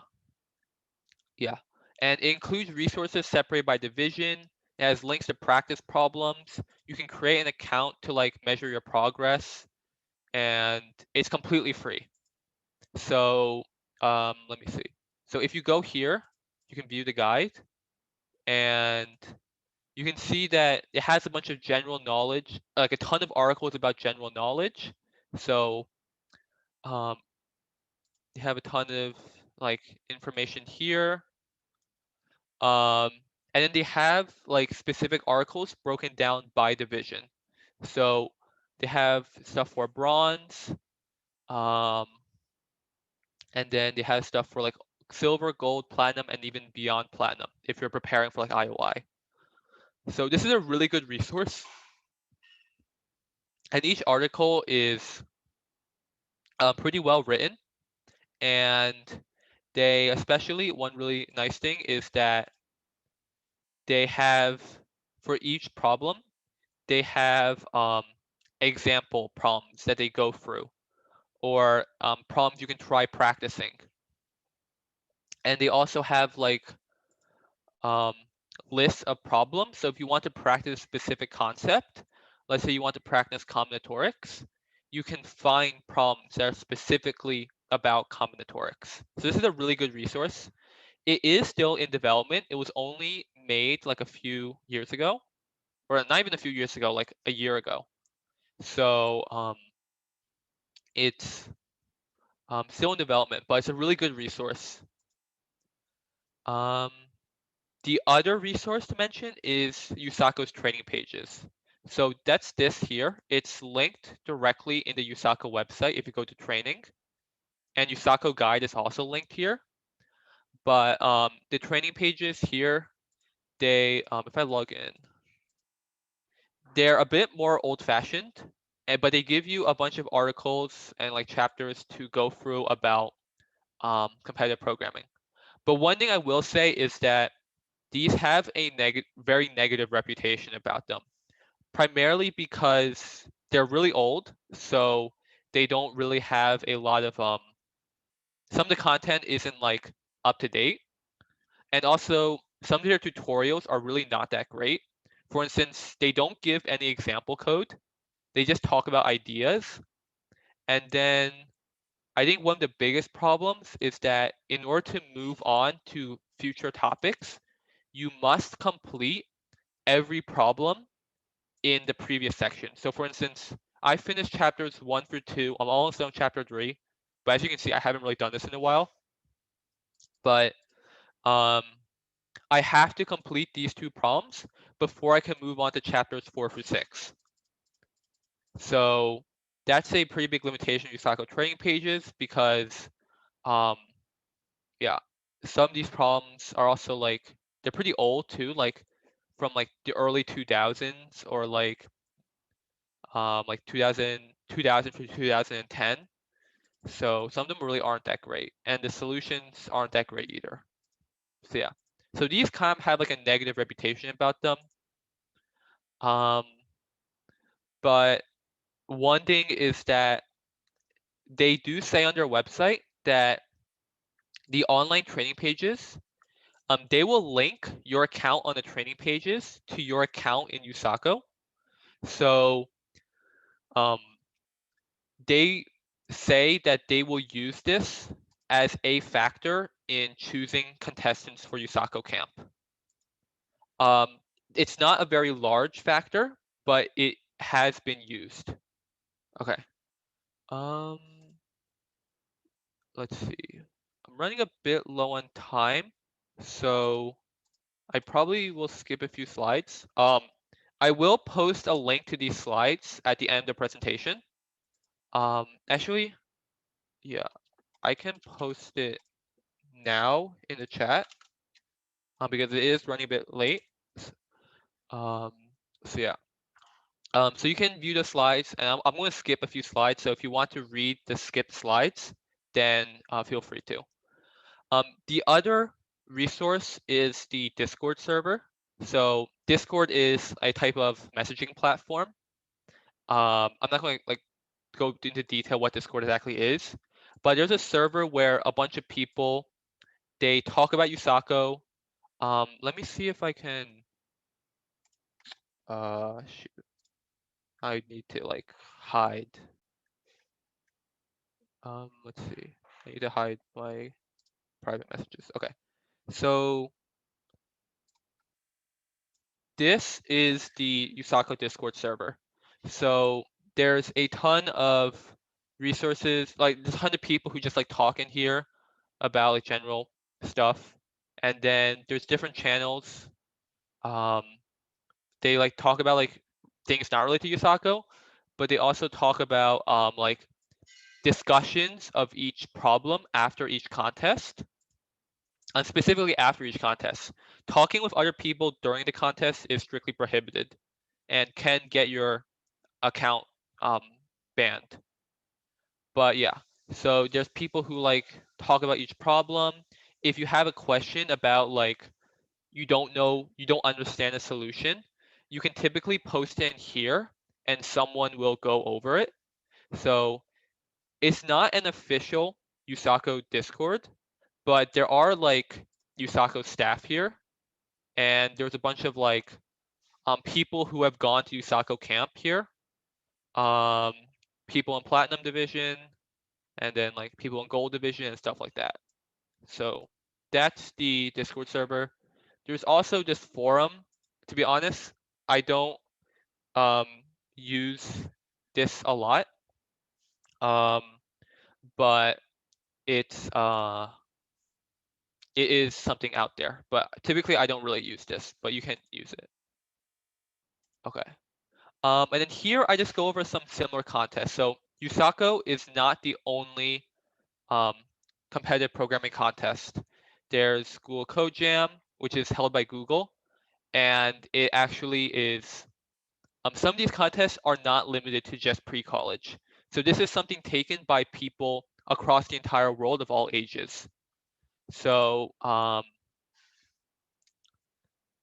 yeah, and it includes resources separated by division. It has links to practice problems. You can create an account to like measure your progress, and it's completely free. So let me see. So if you go here, you can view the guide, and you can see that it has a bunch of general knowledge, like a ton of articles about general knowledge. So um, you have a ton of like information here. Um, and then they have like specific articles broken down by division. So they have stuff for bronze, um, and then they have stuff for like silver, gold, platinum, and even beyond platinum if you're preparing for like IOI. So this is a really good resource. And each article is pretty well written, and they, especially one really nice thing is that they have, for each problem, they have example problems that they go through, or problems you can try practicing. And they also have like um, lists of problems. So if you want to practice a specific concept, let's say you want to practice combinatorics, you can find problems that are specifically about combinatorics. So this is a really good resource. It is still in development. It was only made like a few years ago, or not even a few years ago, like a year ago. So it's still in development, but it's a really good resource. Um, the other resource to mention is USACO's training pages. So that's this here. It's linked directly in the USACO website if you go to training. And USACO guide is also linked here. But the training pages here, they, if I log in, they're a bit more old-fashioned, but they give you a bunch of articles and like chapters to go through about competitive programming. But one thing I will say is that these have a very negative reputation about them, primarily because they're really old, so they don't really have a lot of some of the content isn't like up to date, and also some of their tutorials are really not that great. For instance, they don't give any example code. They just talk about ideas. And then I think one of the biggest problems is that in order to move on to future topics, you must complete every problem in the previous section. So for instance, I finished chapters 1 through 2. I'm almost done chapter 3. But as you can see, I haven't really done this in a while. But um, I have to complete these 2 problems before I can move on to chapters 4 through 6. So that's a pretty big limitation of USACO training pages because, yeah, some of these problems are also like, they're pretty old too, like from like the early 2000s or like 2000 to 2010. So some of them really aren't that great, and the solutions aren't that great either. So yeah, so these kind of have like a negative reputation about them. Um, but one thing is that they do say on their website that the online training pages, they will link your account on the training pages to your account in USACO. So um, they say that they will use this as a factor in choosing contestants for USACO camp. It's not a very large factor, but it has been used. Okay. Um, let's see. I'm running a bit low on time, so I probably will skip a few slides. I will post a link to these slides at the end of the presentation. Actually, yeah, I can post it now in the chat because it is running a bit late. Um, so yeah. So you can view the slides, and I'm going to skip a few slides. So if you want to read the skipped slides, then feel free to. The other resource is the Discord server. So Discord is a type of messaging platform. I'm not going to like go into detail what Discord exactly is, but there's a server where a bunch of people, they talk about USACO. Let me see if I can. Shoot, I need to like hide. Let's see. I need to hide my private messages. Okay. So this is the USACO Discord server. So there's a ton of resources, like there's a ton of people who just like talk in here about like general stuff. And then there's different channels. Um, they like talk about like things not related to USACO, but they also talk about like discussions of each problem after each contest. And specifically after each contest. Talking with other people during the contest is strictly prohibited and can get your account banned. But yeah, so there's people who like talk about each problem. If you have a question about like you don't know, you don't understand a solution, you can typically post it in here and someone will go over it. So it's not an official USACO Discord, but there are like USACO staff here, and there's a bunch of like people who have gone to USACO camp here, um, people in Platinum Division, and then like people in Gold Division and stuff like that. So that's the Discord server. There's also this forum. To be honest, I don't um, use this a lot, um, but it's it is something out there. But typically, I don't really use this, but you can use it. Okay. And then here, I just go over some similar contests. So USACO is not the only um, competitive programming contest. There's Google Code Jam, which is held by Google, and it actually is. Some of these contests are not limited to just pre-college. So this is something taken by people across the entire world of all ages. So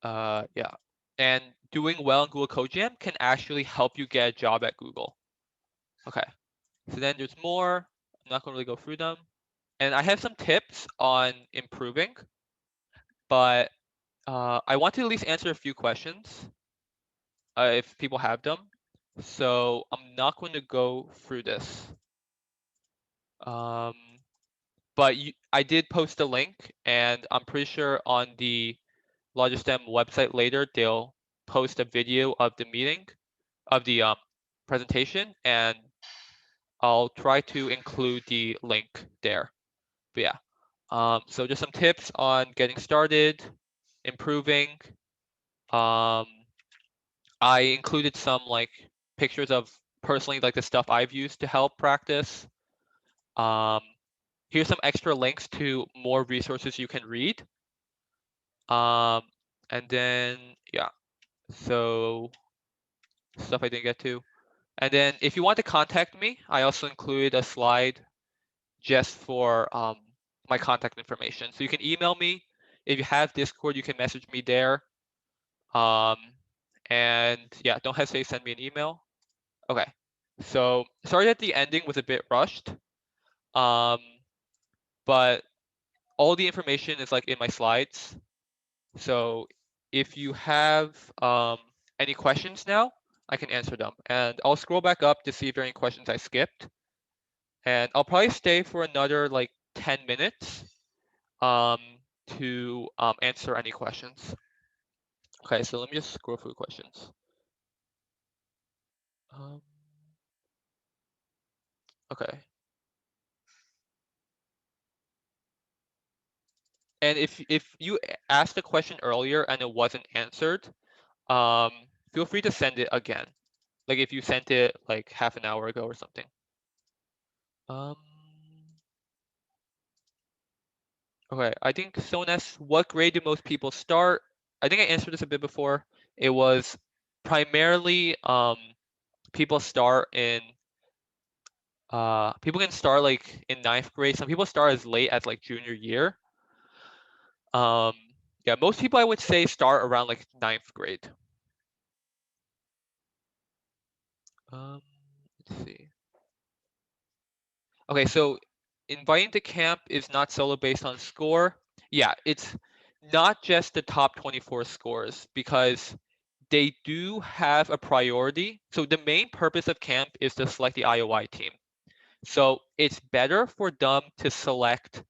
yeah, and doing well in Google Code Jam can actually help you get a job at Google. Okay, so then there's more. I'm not going to really go through them. And I have some tips on improving, but I want to at least answer a few questions if people have them. So I'm not going to go through this. But I did post a link, and I'm pretty sure on the LogicStem website later, they'll post a video of the meeting, of the presentation, and I'll try to include the link there. But yeah, so just some tips on getting started, improving. Um, I included some like pictures of personally like the stuff I've used to help practice. Um, here's some extra links to more resources you can read. And then yeah, so stuff I didn't get to. And then if you want to contact me, I also include a slide just for my contact information. So you can email me. If you have Discord, you can message me there. And yeah, don't hesitate to send me an email. Okay, so sorry that the ending was a bit rushed, but all the information is like in my slides. So if you have any questions now, I can answer them. And I'll scroll back up to see if there are any questions I skipped. And I'll probably stay for another like 10 minutes to answer any questions. Okay, so let me just scroll through questions. Okay. And if you asked a question earlier and it wasn't answered, feel free to send it again. Like if you sent it like half an hour ago or something. Okay, I think someone asked, what grade do most people start? I think I answered this a bit before. It was primarily people start in people can start like in 9th grade. Some people start as late as like junior year. Yeah, most people I would say start around like 9th grade. Let's see. Okay, so inviting to camp is not solo based on score. Yeah, it's not just the top 24 scores because they do have a priority. So the main purpose of camp is to select the IOI team. So it's better for them to select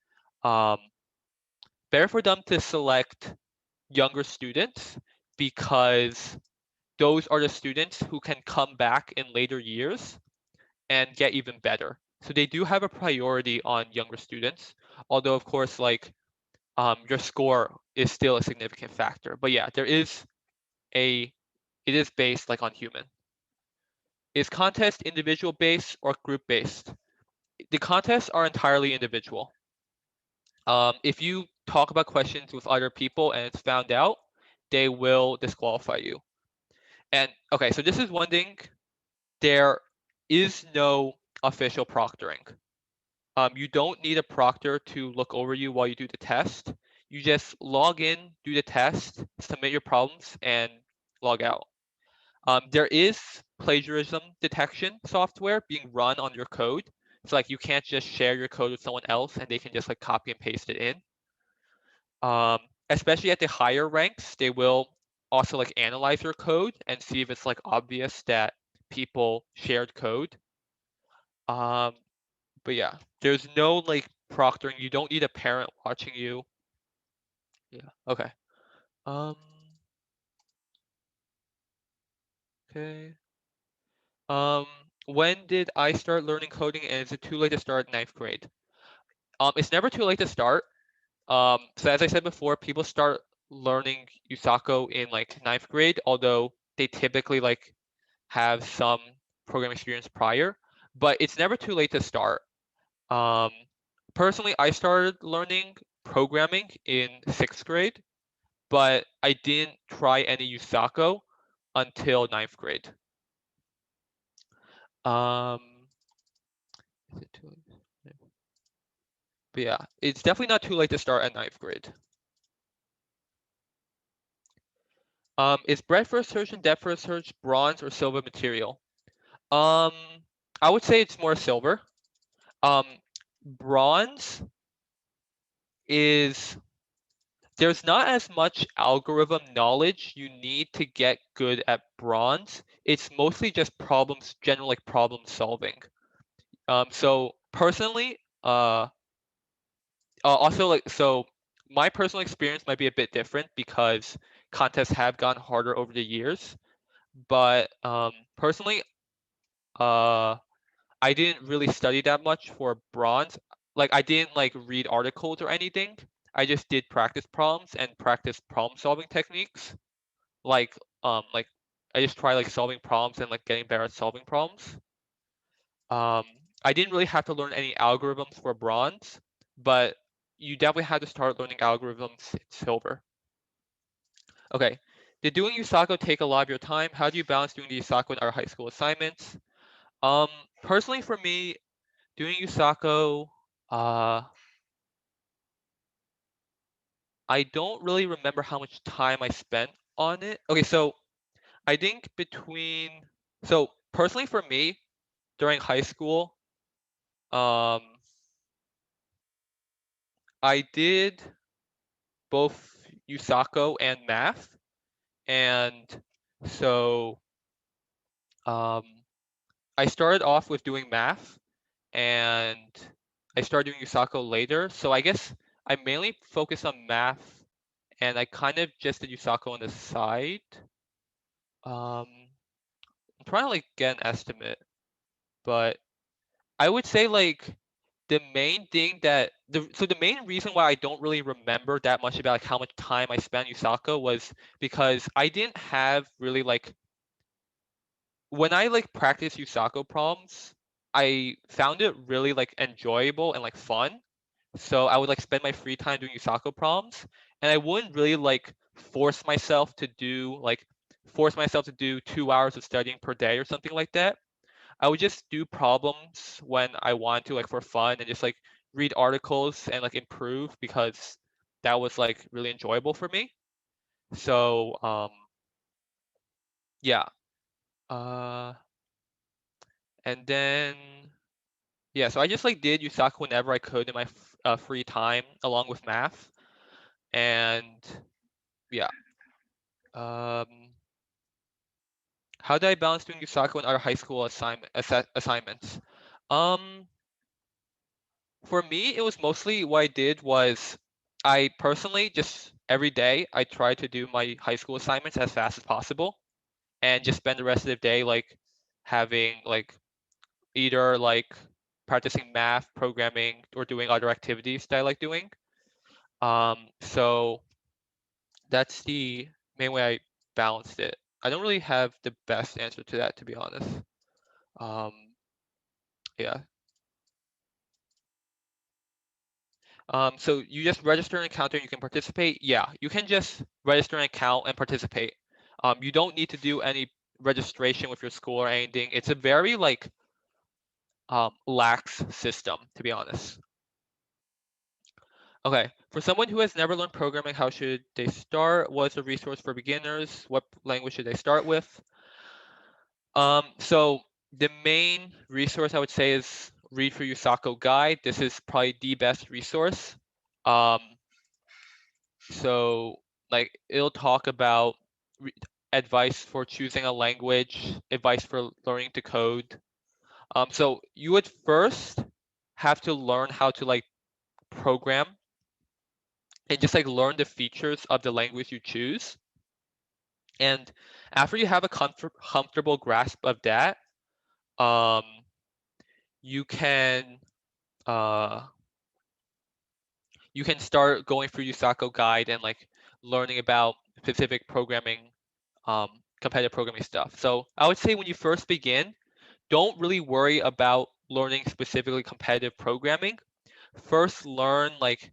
younger students because those are the students who can come back in later years and get even better. So they do have a priority on younger students, although of course like your score is still a significant factor. But yeah, it is based like on human. Is contest individual based or group based? The contests are entirely individual. If you talk about questions with other people and it's found out, they will disqualify you. And okay, so this is one thing. There is no official proctoring. You don't need a proctor to look over you while you do the test. You just log in, do the test, submit your problems, and log out. There is plagiarism detection software being run on your code. So like you can't just share your code with someone else and they can just like copy and paste it in. Especially at the higher ranks, they will also like analyze your code and see if it's like obvious that people shared code. But yeah, there's no like proctoring. You don't need a parent watching you. Yeah. Okay. Um. Okay. Um. When did I start learning coding, and is it too late to start ninth grade? It's never too late to start. So as I said before, people start learning Usako in like ninth grade, although they typically like have some programming experience prior, but it's never too late to start. Um, Personally, I started learning programming in sixth grade, but I didn't try any Usako until ninth grade. Um, is it too late? But yeah, it's definitely not too late to start at ninth grade. Is breadth first search and depth first search bronze or silver material? Um, I would say it's more silver. Um, Bronze is there's not as much algorithm knowledge you need to get good at bronze. It's mostly just problems, general like problem solving. So personally, also like so my personal experience might be a bit different because contests have gotten harder over the years. But personally, uh, I didn't really study that much for bronze. Like I didn't like read articles or anything. I just did practice problems and practice problem solving techniques. Like like I just try like solving problems and like getting better at solving problems. Um, I didn't really have to learn any algorithms for bronze, but you definitely had to start learning algorithms in silver. Okay. Did doing USACO take a lot of your time? How do you balance doing the USACO and our high school assignments? Personally for me, doing USACO, uh, I don't really remember how much time I spent on it. Okay, so I think so personally for me, during high school, um, I did both USACO and math. And so um, I started off with doing math and I started doing USACO later. So I guess I mainly focused on math and I kind of just did USACO on the side. I'm trying to like get an estimate, but I would say like the main thing that the main reason why I don't really remember that much about like how much time I spent USACO was because I didn't have really like when I like practice USACO problems, I found it really like enjoyable and like fun. So I would like spend my free time doing USACO problems, and I wouldn't really like force myself to do 2 hours of studying per day or something like that. I would just do problems when I want to, like for fun, and just like read articles and like improve because that was like really enjoyable for me. So yeah. Uh, and then yeah, so I just like did USACO whenever I could in my free time, along with math, and yeah. Um, how did I balance doing USACO and other high school assignments? Um, For me, it was mostly what I did was I personally just every day I tried to do my high school assignments as fast as possible and just spend the rest of the day like having like either like practicing math, programming, or doing other activities that I like doing. So that's the main way I balanced it. I don't really have the best answer to that, to be honest. Um, yeah. So you just register an account and you can participate? Yeah, you can just register an account and participate. You don't need to do any registration with your school or anything. It's a very like lax system, to be honest. Okay, for someone who has never learned programming, how should they start? What's a resource for beginners? What language should they start with? So the main resource I would say is Read for Yusako Guide. This is probably the best resource. Um, so like it'll talk about advice for choosing a language, advice for learning to code. So you would first have to learn how to like program and just like learn the features of the language you choose. And after you have a comfortable grasp of that, um, you can uh, you can start going through Yusako Guide and like learning about specific programming, um, competitive programming stuff. So I would say when you first begin, don't really worry about learning specifically competitive programming. First learn like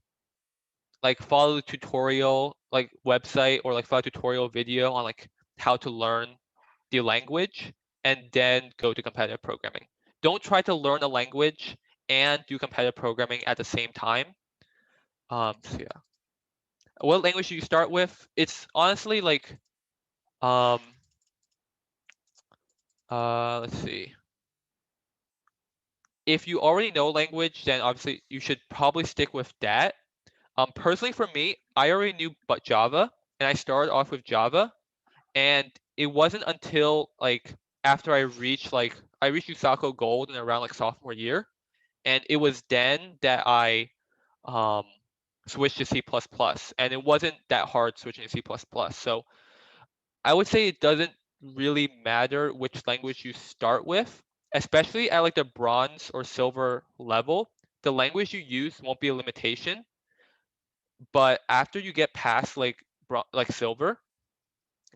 follow the tutorial like website or like follow tutorial video on like how to learn the language and then go to competitive programming. Don't try to learn a language and do competitive programming at the same time. So yeah. What language do you start with? It's honestly like um let's see. If you already know language, then obviously you should probably stick with that. Personally for me, I already knew but Java and I started off with Java. And it wasn't until like after I reached USACO Gold in around like sophomore year, and it was then that I um, switched to C++, and it wasn't that hard switching to C++. So I would say it doesn't really matter which language you start with, especially at like the bronze or silver level. The language you use won't be a limitation, but after you get past like silver,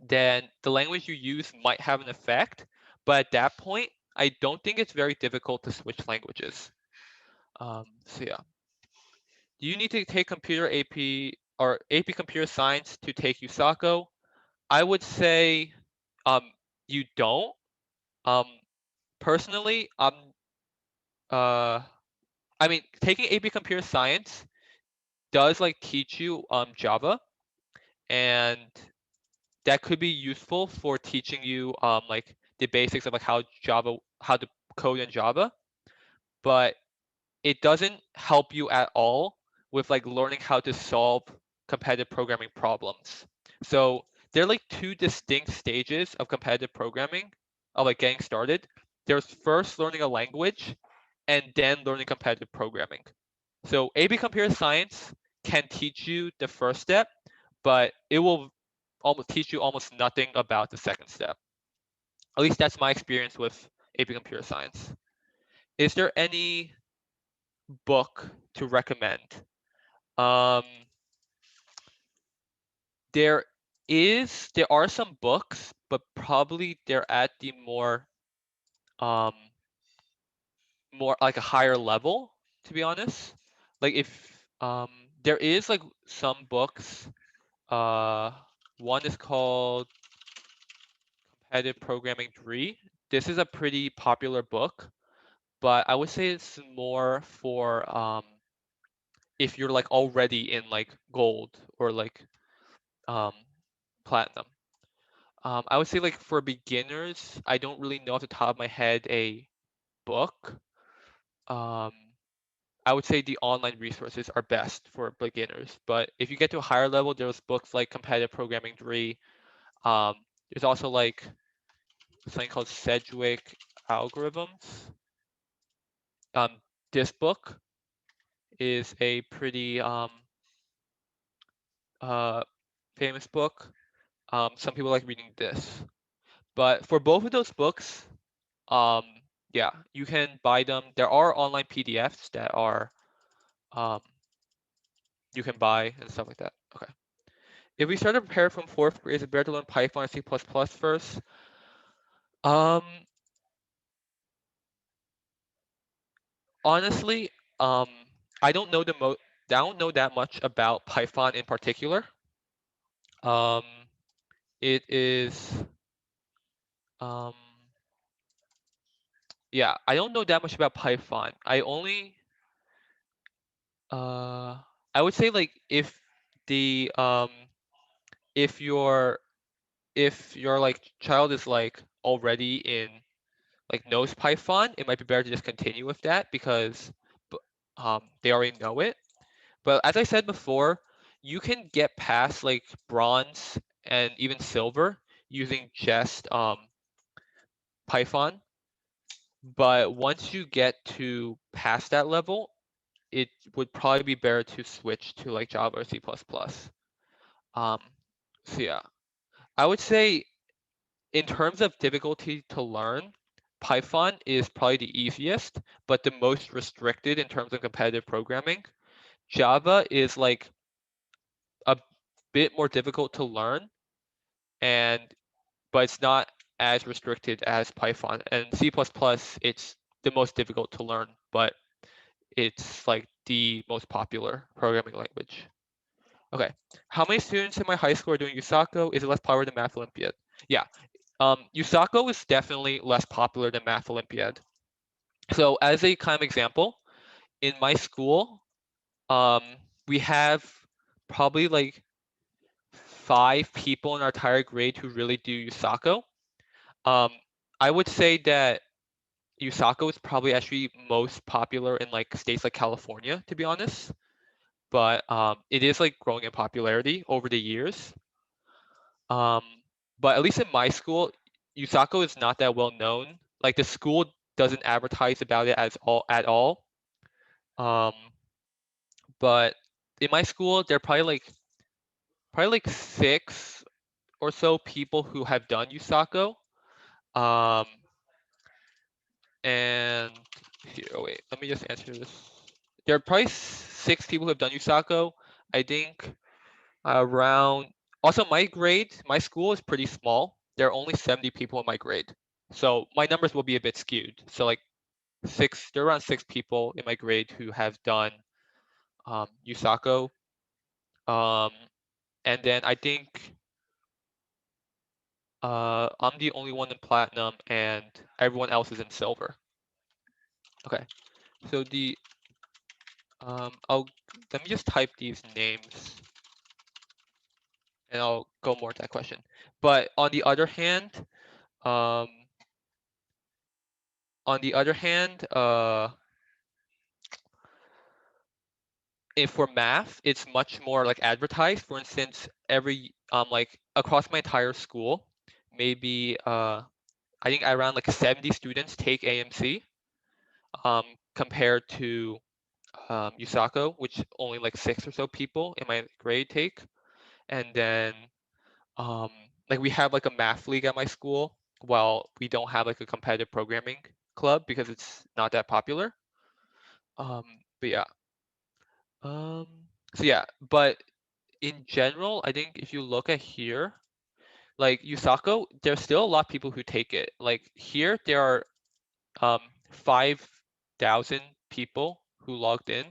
then the language you use might have an effect. But at that point, I don't think it's very difficult to switch languages. So yeah, do you need to take computer AP or AP Computer Science to take USACO? I would say um, you don't. Um, personally, uh, I mean, taking AP Computer Science does like teach you Java, and that could be useful for teaching you like the basics of like how to code in Java, but it doesn't help you at all with like learning how to solve competitive programming problems. So there are like two distinct stages of competitive programming of like getting started. There's first learning a language and then learning competitive programming. So AB Computer Science can teach you the first step, but it will almost teach you almost nothing about the second step. At least that's my experience with AP Computer Science. Is there any book to recommend? Um, there there are some books, but probably they're at the um, more like a higher level, to be honest. Like if there is like some books. Uh, one is called Competitive Programming 3. This is a pretty popular book, but I would say it's more for if you're like already in like gold or like um, platinum. I would say like for beginners, I don't really know off the top of my head a book. Um, I would say the online resources are best for beginners, but if you get to a higher level, there's books like Competitive Programming 3. Um, there's also like something called Sedgwick Algorithms. This book is a pretty uh, famous book. Some people like reading this, but for both of those books, um, yeah, you can buy them. There are online PDFs that are um, you can buy and stuff like that. Okay. If we start to prepare from fourth grade, is it better to learn Python and C++ first? Um, honestly, um, I don't know I don't know that much about Python in particular. Um, it is um, Yeah, I don't know that much about Python. I would say like the if your if your like child is like already in like knows Python, it might be better to just continue with that because they already know it. But as I said before, you can get past like bronze and even silver using just Python. But once you get to past that level, it would probably be better to switch to like Java or C++. Um, so yeah, I would say in terms of difficulty to learn, Python is probably the easiest, but the most restricted in terms of competitive programming. Java is like a bit more difficult to learn, and but it's not as restricted as Python. And C++, it's the most difficult to learn, but it's like the most popular programming language. Okay, how many students in my high school are doing USACO? Is it less popular than Math Olympiad? Yeah, USACO is definitely less popular than Math Olympiad. So as a kind of example, in my school, um, we have probably like 5 people in our entire grade who really do USACO. Um, I would say that USACO is probably actually most popular in like states like California, to be honest. But it is like growing in popularity over the years. Um, but at least in my school, USACO is not that well known. Like the school doesn't advertise about it as all at all. Um, but in my school, there are probably like 6 or so people who have done USACO. Um, and here, oh wait, let me just answer this. There are probably 6 people who have done USACO. I think around. Also, my school is pretty small. There are only 70 people in my grade, so my numbers will be a bit skewed. So like there are around 6 people in my grade who have done USACO. Um, and then I think I'm the only one in platinum, and everyone else is in silver. Okay, so I'll let me just type these names, and I'll go more to that question. But um, on the other hand, if for math, it's much more like advertised. For instance, every like across my entire school, maybe I think around like 70 students take AMC, compared to USACO, which only like 6 or so people in my grade take. And then um, like we have like a math league at my school, while we don't have like a competitive programming club because it's not that popular. But yeah. Um, so yeah, but in general, I think if you look at here, like USACO, there's still a lot of people who take it. Like here, there are 5,000 people who logged in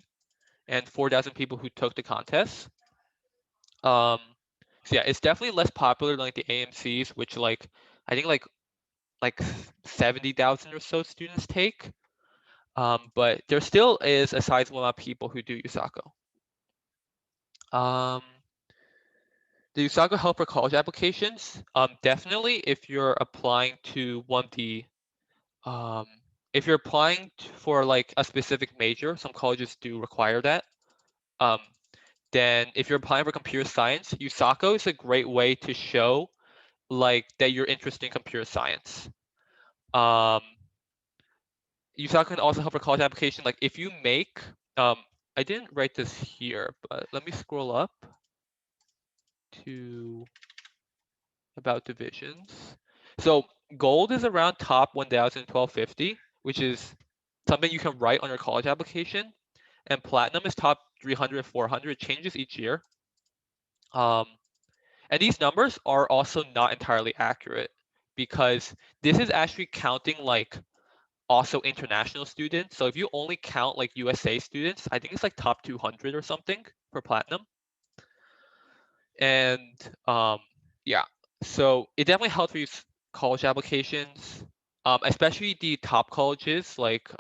and 4,000 people who took the contest. So yeah, it's definitely less popular than like the AMCs, which like I think like 70,000 or so students take. But there still is a sizable amount of people who do USACO. Um, the USACO help for college applications? Definitely if you're applying to one of the um, if you're applying for like a specific major, some colleges do require that. Um, then if you're applying for computer science, USACO is a great way to show like that you're interested in computer science. Um, USACO can also help for college application. Like if you make, I didn't write this here, but let me scroll up to about divisions. So gold is around top 1,000, 1,250, which is something you can write on your college application. And platinum is top 300, 400. It changes each year. Um, and these numbers are also not entirely accurate because this is actually counting like also international students. So if you only count like USA students, I think it's like top 200 or something for platinum. And yeah, so it definitely helps for you college applications. especially the top colleges, like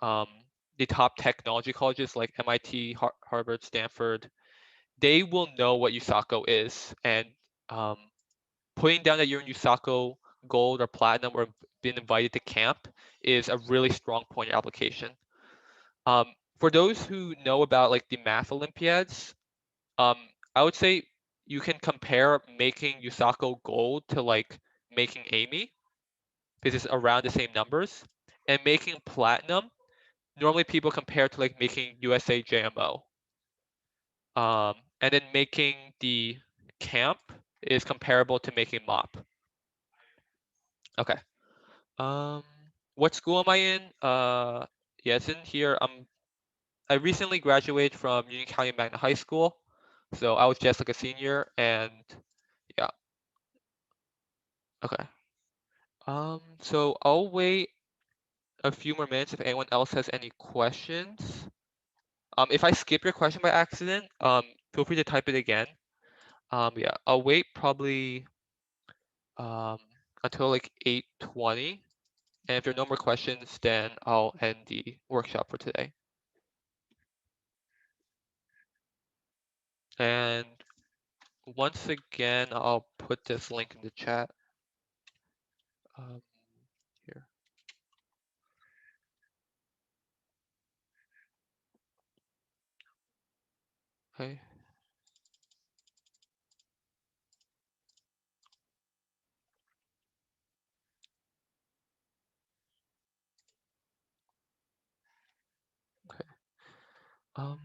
the top technology colleges like MIT, Harvard, Stanford, they will know what USACO is, and um, putting down that you're in USACO Gold or Platinum or been invited to camp is a really strong point in your application. For those who know about like the math Olympiads, um, I would say you can compare making USACO Gold to like making Amy, because it's around the same numbers, and making Platinum. Normally people compare to like making USA JMO. And then making the camp is comparable to making MOP. Okay. Um, what school am I in? Yes, in here. I recently graduated from Union County Magna High School, so I was just like a senior, and yeah. Okay. So I'll wait a few more minutes if anyone else has any questions. If I skip your question by accident, feel free to type it again. Yeah, I'll wait probably um until like 8:20, and if there are no more questions, then I'll end the workshop for today. And once again, I'll put this link in the chat. Um, here. Okay. Okay. Um,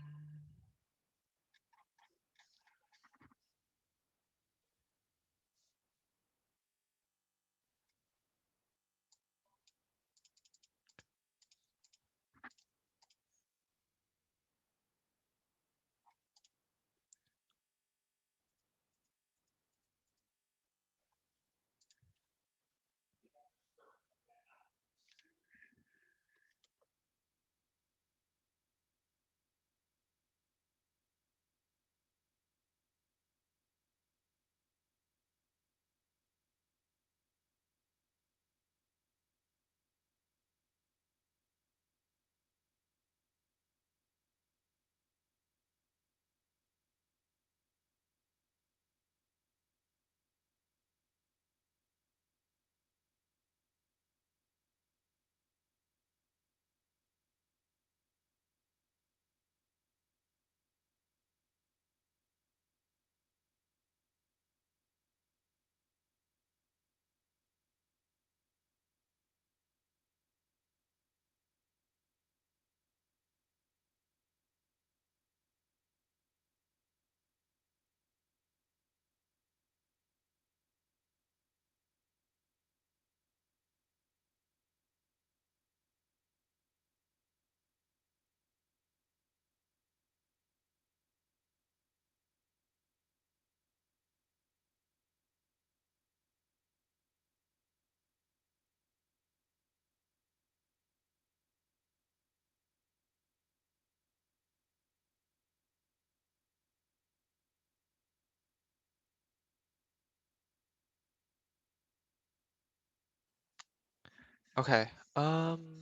okay.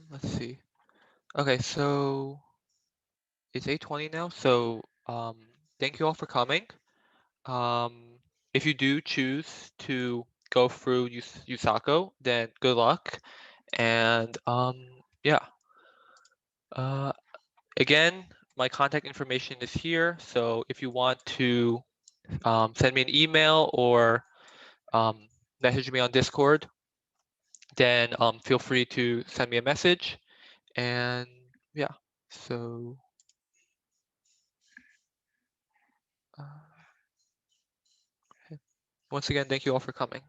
Let's see. Okay, so it's 8:20 now. So thank you all for coming. If you do choose to go through USACO, then good luck. And yeah. Uh, Again, my contact information is here. So if you want to send me an email or message me on Discord, then feel free to send me a message. And yeah, so uh, once again, thank you all for coming.